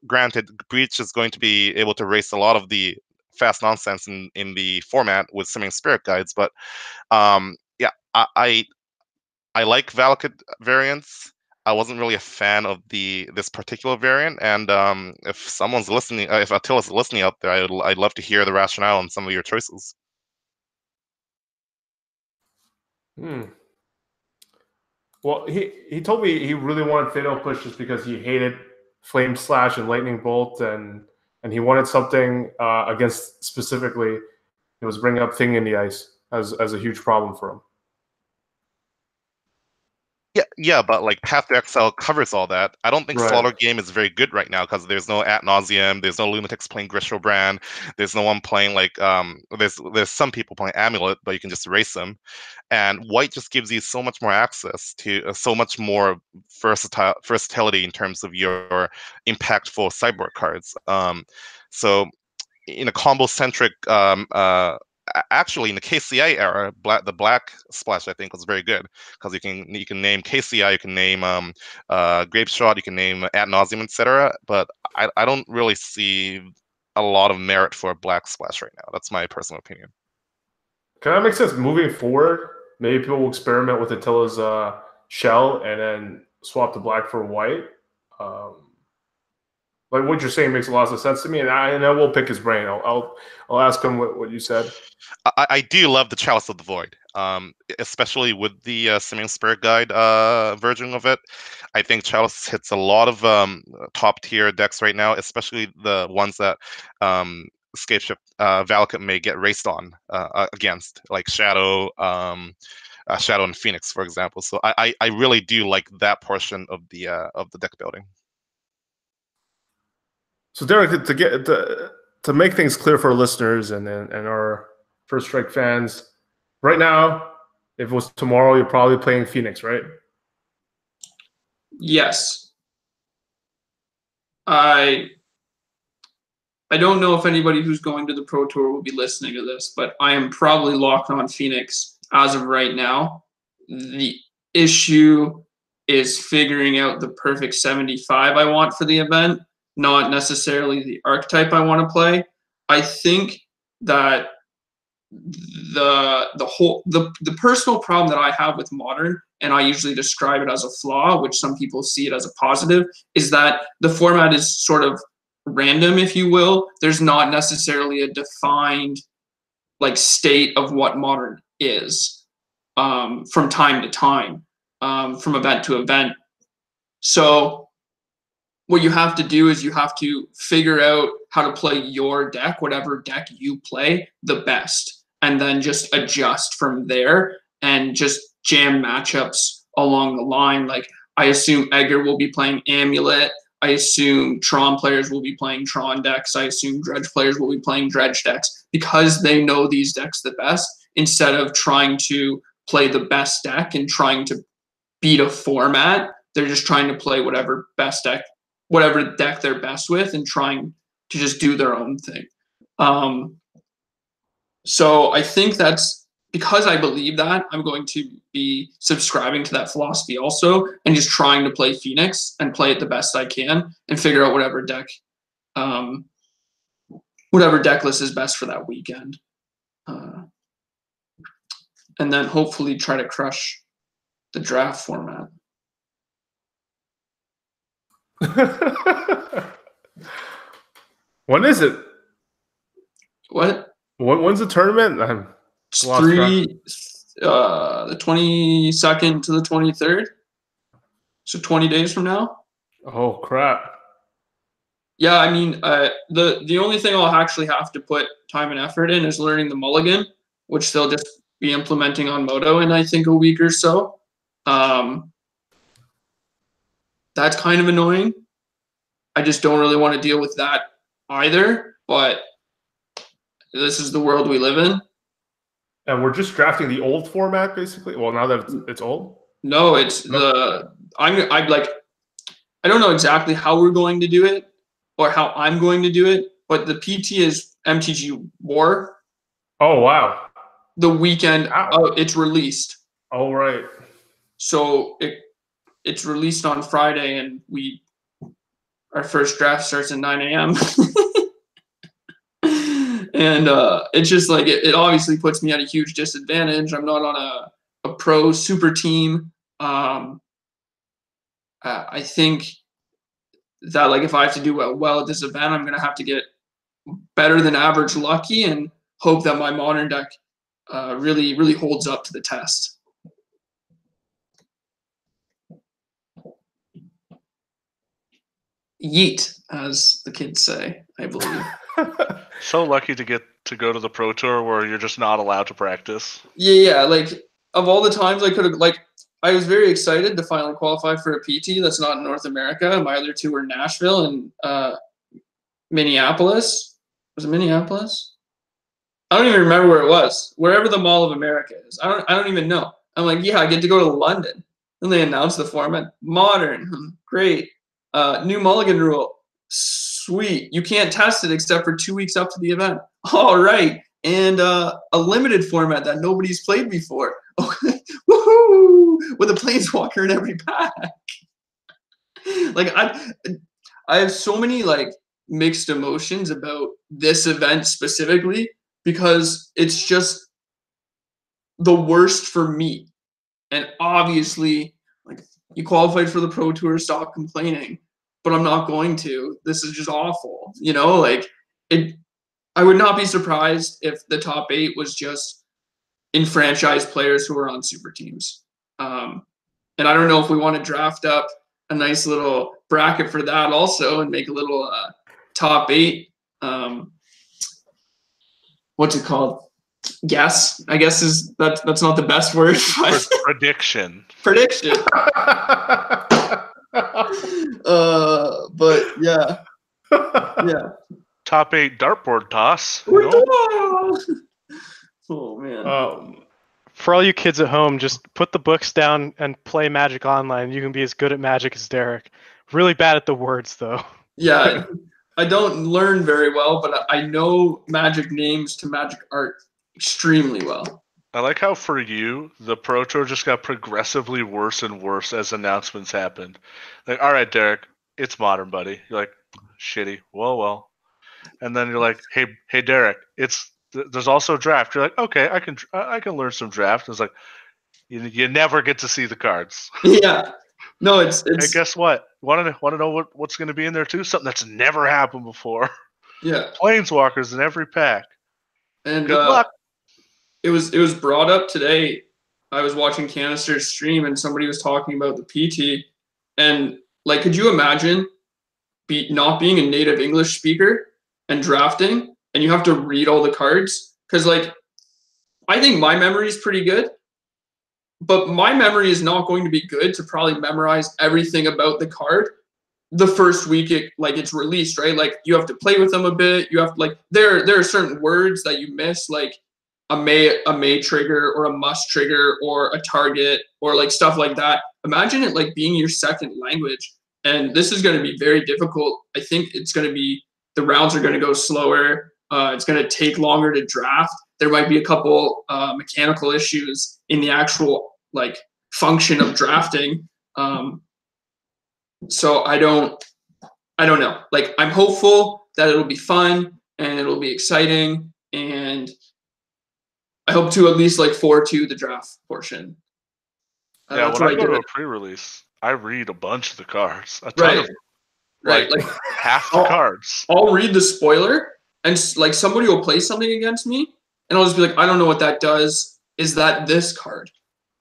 Granted, Breach is going to be able to erase a lot of the fast nonsense in the format with Simmering Spirit Guides, but yeah, I like Valakut variants. I wasn't really a fan of this particular variant, and if someone's listening, if Attila's listening out there, I'd love to hear the rationale on some of your choices. Well, he told me he really wanted Fatal Push just because he hated Flame Slash and Lightning Bolt, and he wanted something against specifically. It was bringing up Thing in the Ice as a huge problem for him. Yeah, Yeah, but like Path to Exile covers all that. I don't think Right. Slaughter Game is very good right now because there's no Ad Nauseam, there's no Lunatics playing Grishobrand, there's no one playing like there's some people playing Amulet, but you can just erase them. And White just gives you so much more access to so much more versatility in terms of your impactful sideboard cards. So in a combo centric actually in the KCI era, the black splash I think was very good because you can name KCI, you can name Grape Shot, you can name Ad Nauseam, etc. But I don't really see a lot of merit for a black splash right now. That's my personal opinion. Can that make sense? Moving forward, maybe people will experiment with Attila's shell and then swap the black for white. Like what you're saying makes a lot of sense to me, and I will pick his brain. I'll ask him what you said. I do love the Chalice of the Void, especially with the Simeon Spirit Guide version of it. I think Chalice hits a lot of top tier decks right now, especially the ones that Scapeship Valakut may get raced on against, like Shadow. Shadow and Phoenix, for example. So I really do like that portion of the deck building. So Derek, to make things clear for our listeners and our First Strike fans, right now, if it was tomorrow, you're probably playing Phoenix, right? Yes. I don't know if anybody who's going to the Pro Tour will be listening to this, but I am probably locked on Phoenix as of right now. The issue is figuring out the perfect 75 I want for the event, not necessarily the archetype I want to play. I think that the personal problem that I have with Modern, and I usually describe it as a flaw, which some people see it as a positive, is that the format is sort of random, if you will. There's not necessarily a defined like state of what Modern is from time to time, from event to event. So what you have to do is you have to figure out how to play your deck, whatever deck you play, the best, and then just adjust from there and just jam matchups along the line. Like I assume Edgar will be playing Amulet. I assume Tron players will be playing Tron decks. I assume Dredge players will be playing Dredge decks because they know these decks the best, instead of trying to play the best deck and trying to beat a format. They're just trying to play whatever deck they're best with and trying to just do their own thing. So I think that's because I believe that, I'm going to be subscribing to that philosophy also and just trying to play Phoenix and play it the best I can and figure out whatever deck list is best for that weekend. And then hopefully try to crush the draft format. When is it? What? When's the tournament? It's the 22nd to the 23rd. So 20 days from now. Oh crap. Yeah, I mean, the only thing I'll actually have to put time and effort in is learning the mulligan, which they'll just be implementing on Moto in I think a week or so. That's kind of annoying. I just don't really want to deal with that either, but this is the world we live in. And we're just drafting the old format, basically. Well, now that it's old. No, it's I'm like, I don't know exactly how we're going to do it or how I'm going to do it, but the PT is MTG War. Oh wow! The weekend it's released. Oh right. So it's released on Friday, and our first draft starts at 9 a.m. And it's just like it obviously puts me at a huge disadvantage. I'm not on a pro super team. I think that like if I have to do well at this event, I'm gonna have to get better than average lucky and hope that my modern deck really holds up to the test. Yeet, as the kids say, I believe. So lucky to get to go to the Pro Tour where you're just not allowed to practice. Yeah. Like of all the times I could have, like I was very excited to finally qualify for a PT that's not in North America. My other two were Nashville and Minneapolis. Was it Minneapolis? I don't even remember where it was. Wherever the Mall of America is. I don't even know. I'm like, yeah, I get to go to London. Then they announced the format. Modern. Great. New Mulligan rule. Sweet. You can't test it except for 2 weeks up to the event. All right. And a limited format that nobody's played before. Woohoo! With a planeswalker in every pack. Like I have so many like mixed emotions about this event specifically because it's just the worst for me. And obviously, like, you qualified for the Pro Tour, stop complaining. But I'm not going to. This is just awful. You know, like I would not be surprised if the top 8 was just enfranchised players who are on super teams. And I don't know if we want to draft up a nice little bracket for that also and make a little top 8. What's it called? Guess, I guess is that's not the best word. But Prediction. Prediction. But yeah. Yeah. Top 8 dartboard toss. Oh man. For all you kids at home, just put the books down and play Magic Online. You can be as good at Magic as Derek. Really bad at the words, though. Yeah, I don't learn very well, but I know Magic names to Magic art extremely well. I like how for you, the Pro Tour just got progressively worse and worse as announcements happened. Like, all right, Derek, it's Modern, buddy. You're like, shitty. Well. And then you're like, hey, Derek, there's also draft. You're like, okay, I can learn some draft. It's like, you never get to see the cards. Yeah, no, it's. Hey, guess what? Want to know what's going to be in there too? Something that's never happened before. Yeah, Planeswalkers in every pack. And good luck. It was brought up today. I was watching Canister's stream and somebody was talking about the PT, and like, could you imagine not being a native English speaker and drafting? And you have to read all the cards because, like, I think my memory is pretty good, but my memory is not going to be good to probably memorize everything about the card the first week it's released, right? Like, you have to play with them a bit. You have to, like, there are certain words that you miss, like a may trigger or a must trigger or a target or like stuff like that. Imagine it like being your second language, and this is going to be very difficult. I think it's going to be the rounds are going to go slower. It's going to take longer to draft. There might be a couple mechanical issues in the actual like function of drafting. So I don't know. Like, I'm hopeful that it'll be fun and it'll be exciting, and I hope to at least like forward to the draft portion. Yeah, when I go to a pre-release, I read a bunch of the cards. A ton right. of them. Right. Like half the cards. I'll read the spoiler, and like somebody will play something against me, and I'll just be like, I don't know what that does. Is that this card?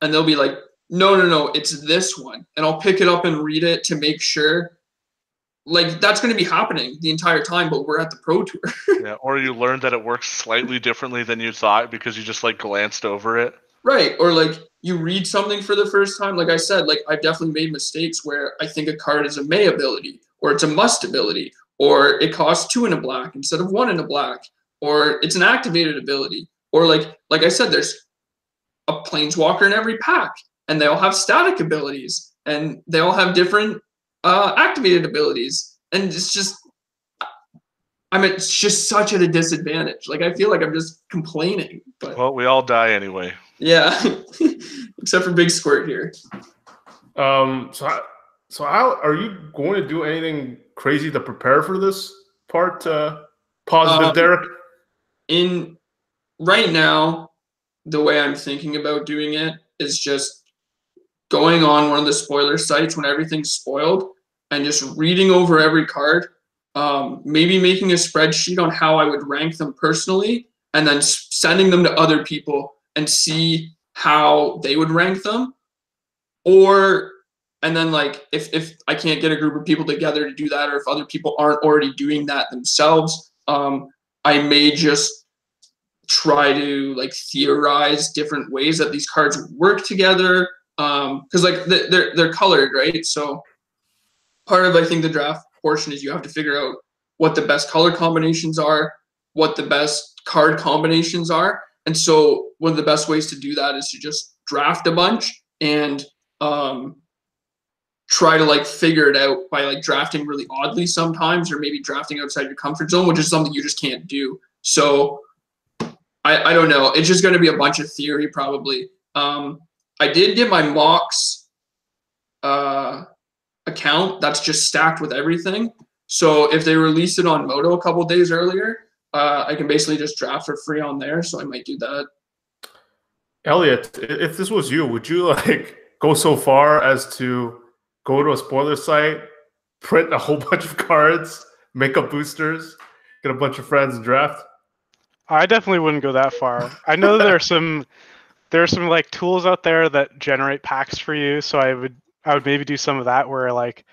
And they'll be like, no, it's this one. And I'll pick it up and read it to make sure. Like, that's going to be happening the entire time, but we're at the Pro Tour. Yeah, or you learn that it works slightly differently than you thought because you just like glanced over it. Right. Or like you read something for the first time. Like I said, like I've definitely made mistakes where I think a card is a May ability, or it's a must ability, or it costs 2 in a black instead of 1 in a black, or it's an activated ability, or like I said, there's a planeswalker in every pack, and they all have static abilities, and they all have different activated abilities, and it's just such at a disadvantage. Like, I feel like I'm just complaining. But well, we all die anyway. Yeah, except for Big Squirt here. So how are you going to do anything crazy to prepare for this part? Positive, Derek? Right now, the way I'm thinking about doing it is just going on one of the spoiler sites when everything's spoiled and just reading over every card, maybe making a spreadsheet on how I would rank them personally, and then sending them to other people and see how they would rank them. And then, like, if I can't get a group of people together to do that, or if other people aren't already doing that themselves, I may just try to like theorize different ways that these cards would work together, because like they're colored, right? So part of I think the draft portion is you have to figure out what the best color combinations are, what the best card combinations are, and so one of the best ways to do that is to just draft a bunch and try to like figure it out by like drafting really oddly sometimes, or maybe drafting outside your comfort zone, which is something you just can't do. So I don't know. It's just going to be a bunch of theory probably. I did get my mocks account that's just stacked with everything. So if they release it on Moto a couple days earlier, I can basically just draft for free on there. So I might do that. Elliot, if this was you, would you like go so far as to go to a spoiler site, print a whole bunch of cards, make up boosters, get a bunch of friends and draft? I definitely wouldn't go that far. I know there are some like tools out there that generate packs for you, so I would maybe do some of that where like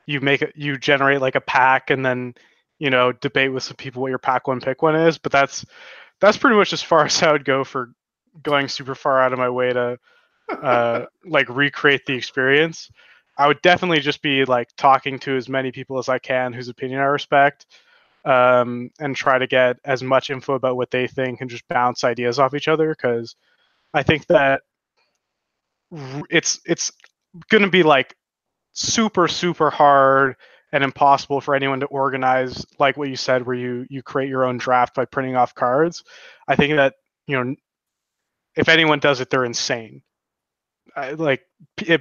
you generate like a pack and then debate with some people what your pack one pick one is. But that's pretty much as far as I would go for going super far out of my way to like recreate the experience. I would definitely just be like talking to as many people as I can whose opinion I respect, and try to get as much info about what they think and just bounce ideas off each other, because I think that it's going to be like super hard and impossible for anyone to organize, like what you said, where you create your own draft by printing off cards. I think that if anyone does it, they're insane.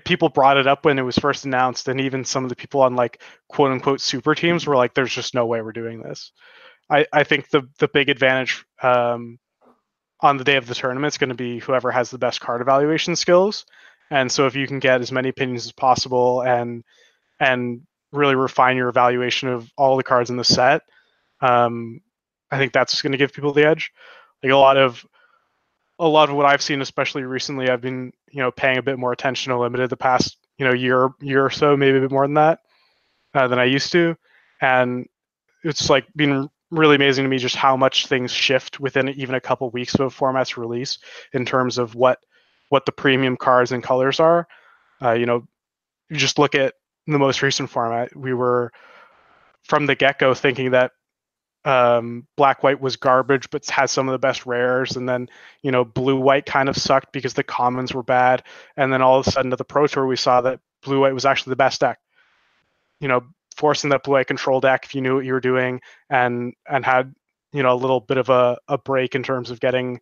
People brought it up when it was first announced, and even some of the people on like quote unquote super teams were like, "There's just no way we're doing this." I think the big advantage on the day of the tournament is going to be whoever has the best card evaluation skills, and so if you can get as many opinions as possible and really refine your evaluation of all the cards in the set, I think that's going to give people the edge. Like a lot of what I've seen, especially recently, I've been paying a bit more attention to limited the past year or so, maybe a bit more than that than I used to, and it's like been really amazing to me just how much things shift within even a couple weeks of a format's release in terms of what the premium cards and colors are. You just look at the most recent format. We were from the get-go thinking that black white was garbage but has some of the best rares, and then blue white kind of sucked because the commons were bad, and then all of a sudden at the Pro Tour we saw that blue white was actually the best deck, forcing that blue white control deck if you knew what you were doing and had a little bit of a break in terms of getting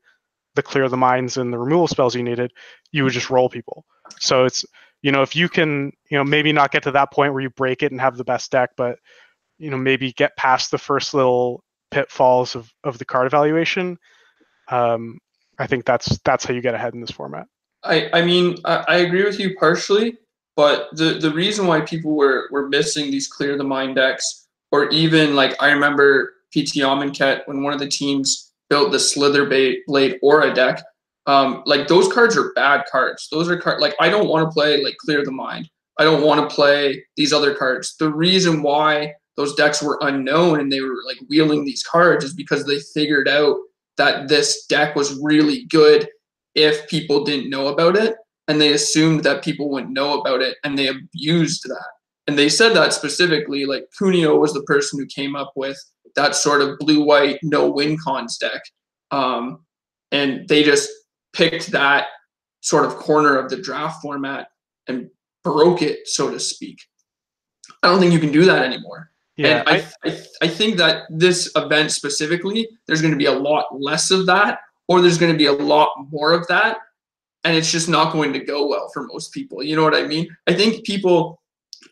the clear the minds and the removal spells you needed, you would just roll people. So it's if you can maybe not get to that point where you break it and have the best deck, but maybe get past the first little pitfalls of the card evaluation, I think that's how you get ahead in this format. I mean, I agree with you partially, but the reason why people were missing these clear the mind decks, or even like I remember PT Amonkhet when one of the teams built the Slither Blade Aura deck, like those cards are bad cards. Those are cards like I don't want to play like Clear the Mind. I don't want to play these other cards. The reason why those decks were unknown and they were like wheeling these cards is because they figured out that this deck was really good if people didn't know about it, and they assumed that people wouldn't know about it, and they abused that. And they said that specifically, like Cuneo was the person who came up with that sort of blue-white no win cons deck, and they just picked that sort of corner of the draft format and broke it, so to speak. I don't think you can do that anymore. Yeah, and I think that this event specifically, there's going to be a lot less of that, or there's going to be a lot more of that, and it's just not going to go well for most people. You know what I mean? I think people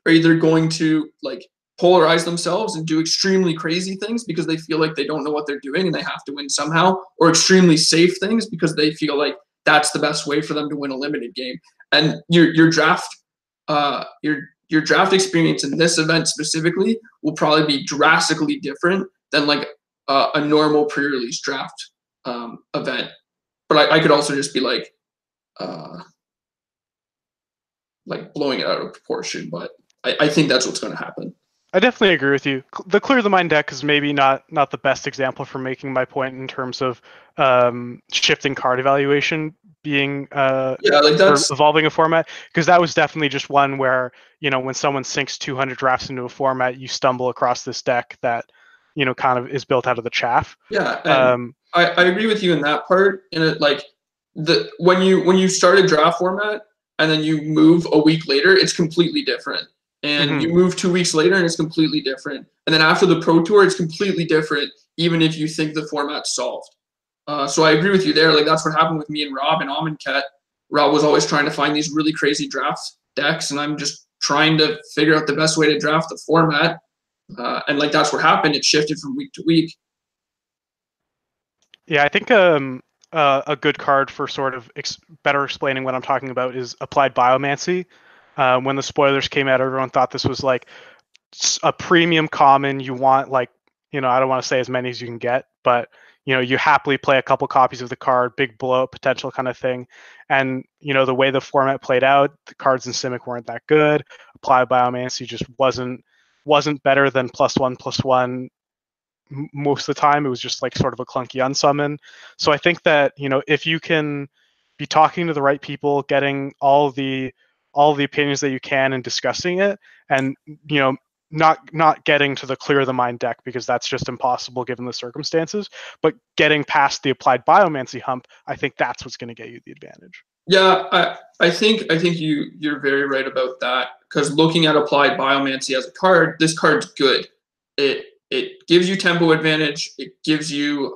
are either going to like polarize themselves and do extremely crazy things because they feel like they don't know what they're doing and they have to win somehow, or extremely safe things because they feel like that's the best way for them to win a limited game. And your draft experience in this event specifically will probably be drastically different than like a normal pre-release draft event. But I could also just be like blowing it out of proportion. But I think that's what's going to happen. I definitely agree with you. The Clear the Mind deck is maybe not the best example for making my point in terms of shifting card evaluation, being Yeah, like or that's evolving a format, because that was definitely just one where, you know, when someone sinks 200 drafts into a format, you stumble across this deck that, you know, kind of is built out of the chaff. yeah, and I agree with you in that part. And it like when you start a draft format and then you move a week later, it's completely different. And you move 2 weeks later and it's completely different. And then after the Pro Tour, it's completely different, even if you think the format's solved. So I agree with you there. Like that's what happened with me and Rob and Amonkhet. Rob was always trying to find these really crazy draft decks, and I'm just trying to figure out the best way to draft the format. And like that's what happened. It shifted from week to week. Yeah, I think a good card for sort of better explaining what I'm talking about is Applied Biomancy. When the spoilers came out, everyone thought this was like a premium common. You want, like, you know, I don't want to say as many as you can get, but, you know, you happily play a couple copies of the card, big blowout potential kind of thing. And, you know, the way the format played out, the cards in Simic weren't that good. Applied Biomancy just wasn't better than +1/+1 most of the time. It was just like sort of a clunky unsummon. So I think that, you know, if you can be talking to the right people, getting all the opinions that you can and discussing it, and, you know, not getting to the clear the mind deck, because that's just impossible given the circumstances, but getting past the Applied Biomancy hump, I think that's what's going to get you the advantage. Yeah, I think you're very right about that, because looking at Applied Biomancy as a card, this card's good. It gives you tempo advantage. It gives you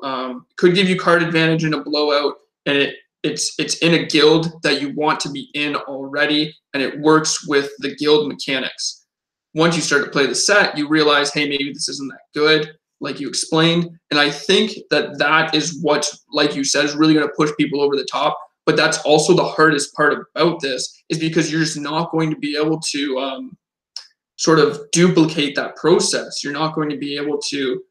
could give you card advantage in a blowout, and it's in a guild that you want to be in already, and it works with the guild mechanics. Once you start to play the set, you realize, hey, maybe this isn't that good, like you explained. And I think that is what, like you said, is really going to push people over the top. But that's also the hardest part about this, is because you're just not going to be able to sort of duplicate that process. You're not going to be able to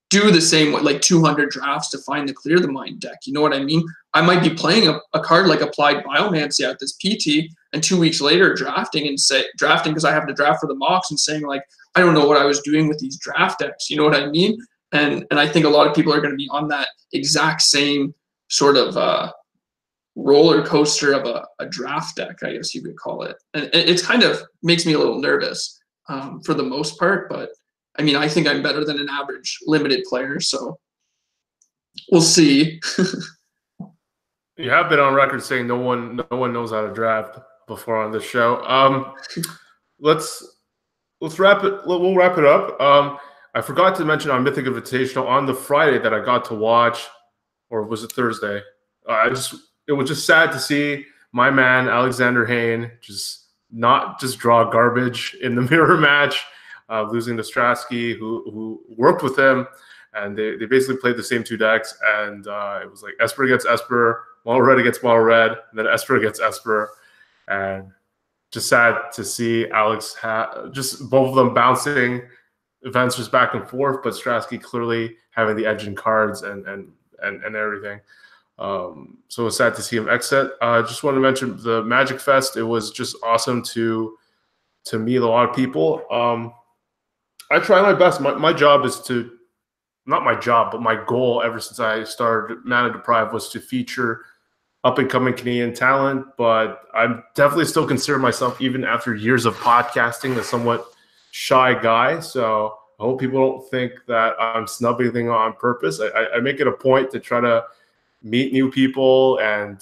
do the same with like 200 drafts to find the clear the mind deck. You know what I mean? I might be playing a card like Applied Biomancy at this PT, and 2 weeks later drafting because I have to draft for the mocks, and saying like, I don't know what I was doing with these draft decks. You know what I mean? And I think a lot of people are going to be on that exact same sort of roller coaster of a draft deck, I guess you could call it. And it's kind of makes me a little nervous for the most part, but I mean, I think I'm better than an average limited player, so we'll see. You have been on record saying no one knows how to draft before on this show. Let's wrap it. We'll wrap it up. I forgot to mention on Mythic Invitational on the Friday that I got to watch, or was it Thursday? It was just sad to see my man Alexander Hayne just draw garbage in the mirror match, losing to Stratsky, who worked with him, and they basically played the same two decks, and it was like Esper against Esper, Mono Red against Mono Red, and then Esper against Esper, and just sad to see Alex just both of them bouncing events just back and forth, but Stratsky clearly having the edge in cards and everything. So it's sad to see him exit. I just want to mention the MagicFest. It was just awesome to meet a lot of people. I try my best. My job is to, not my job, but my goal ever since I started Mana Deprived was to feature up-and-coming Canadian talent. But I'm definitely still consider myself, even after years of podcasting, a somewhat shy guy. So I hope people don't think that I'm snubbing anything on purpose. I make it a point to try to meet new people, and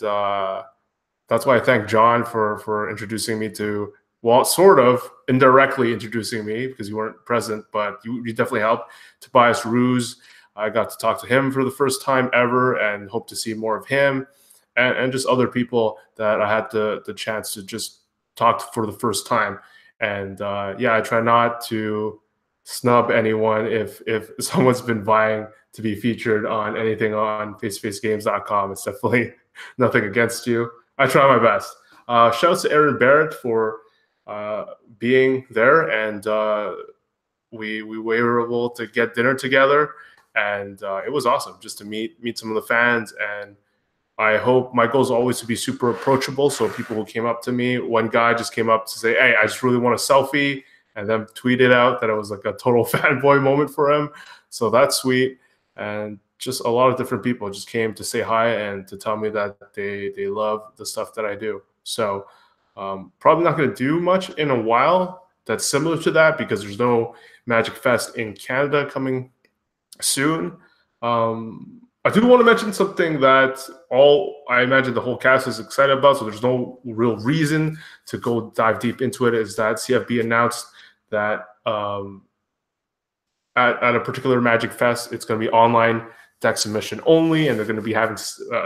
that's why I thank John for introducing me to, well, sort of indirectly introducing me, because you weren't present, but you definitely helped. Tobias Ruse, I got to talk to him for the first time ever, and hope to see more of him, and just other people that I had the chance to just talk to for the first time. And yeah, I try not to snub anyone if someone's been vying to be featured on anything on facefacegames.com. It's definitely nothing against you. I try my best. Shouts to Aaron Barrett for being there, and we were able to get dinner together, and it was awesome just to meet some of the fans. And I hope my goal is always to be super approachable. So people who came up to me, one guy just came up to say, "Hey, I just really want a selfie," and then tweeted out that it was like a total fanboy moment for him. So that's sweet. And just a lot of different people just came to say hi and to tell me that they love the stuff that I do. So probably not going to do much in a while that's similar to that because there's no MagicFest in Canada coming soon. I do want to mention something that I imagine the whole cast is excited about, so there's no real reason to go dive deep into it, is that CFB announced that at a particular MagicFest, it's going to be online deck submission only, and they're going to be having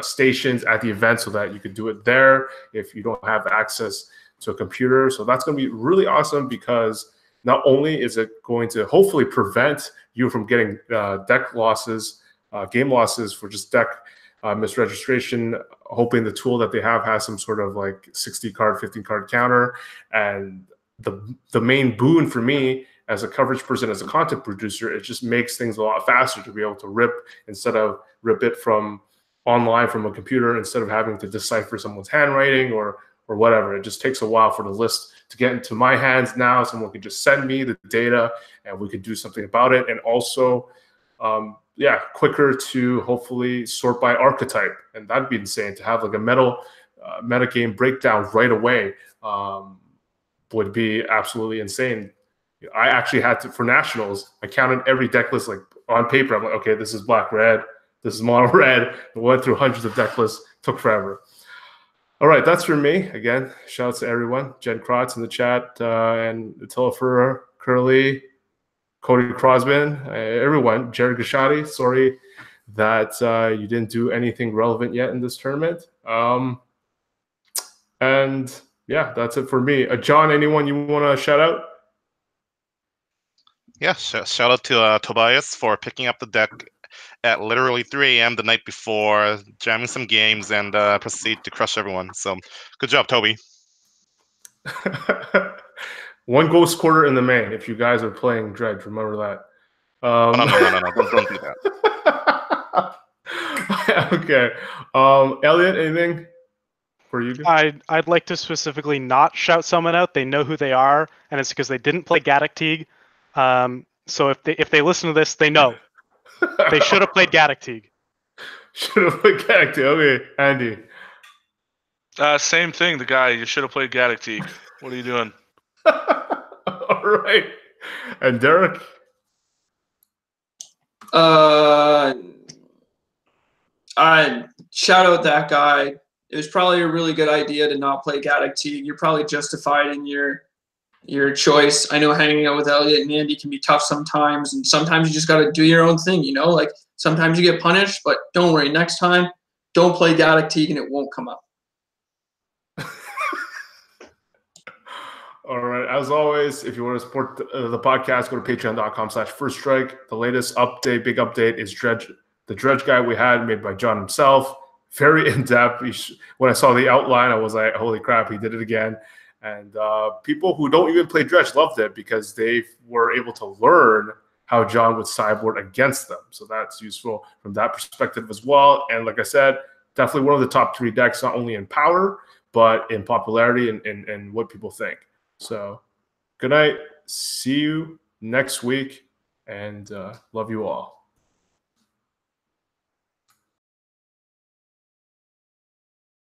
stations at the event so that you could do it there if you don't have access to a computer. So that's going to be really awesome because not only is it going to hopefully prevent you from getting deck losses, game losses for just deck misregistration, hoping the tool that they have has some sort of like 60 card, 15 card counter. And the main boon for me as a coverage person, as a content producer, it just makes things a lot faster to be able to rip it from online from a computer instead of having to decipher someone's handwriting or whatever. It just takes a while for the list to get into my hands. Now someone can just send me the data and we can do something about it. And also, quicker to hopefully sort by archetype. And that'd be insane to have like a metagame breakdown right away. Would be absolutely insane. I actually had to, for nationals, I counted every deck list like on paper. I'm like, okay, this is black red, this is mono red. I went through hundreds of deck lists, took forever. All right, that's for me. Again, shout out to everyone. Jen Krotz in the chat, and Attila for Curly, Cody Crosman, everyone. Jared Gashadi, sorry that you didn't do anything relevant yet in this tournament. And yeah, that's it for me. John, anyone you want to shout out? Yeah, shout out to Tobias for picking up the deck at literally 3 a.m. the night before, jamming some games, and proceed to crush everyone. So good job, Toby. One ghost quarter in the main. If you guys are playing Dredge, remember that. No. Don't do that. Okay. Elliot, anything for you guys? I'd like to specifically not shout someone out. They know who they are, and it's because they didn't play Gaddock Teague. So if they listen to this, they know. They should have played Gaddock Teague. Should have played Gaddock Teague. Okay, Andy. Same thing. The guy, you should have played Gaddock Teague. What are you doing? All right. And Derek? I shout out that guy. It was probably a really good idea to not play Gaddock Teague. You're probably justified in your choice. I know hanging out with Elliot and Andy can be tough sometimes, and sometimes you just got to do your own thing, you know? Like, sometimes you get punished, but don't worry. Next time, don't play Gaddock Teague and it won't come up. All right. As always, if you want to support the podcast, go to patreon.com/firststrike. The latest update, big update, is Dredge, the Dredge guide we had made by John himself. Very in-depth. When I saw the outline, I was like, holy crap, he did it again. And people who don't even play Dredge loved it because they were able to learn how John would sideboard against them. So that's useful from that perspective as well. And like I said, definitely one of the top 3 decks, not only in power, but in popularity and what people think. So good night. See you next week, and love you all.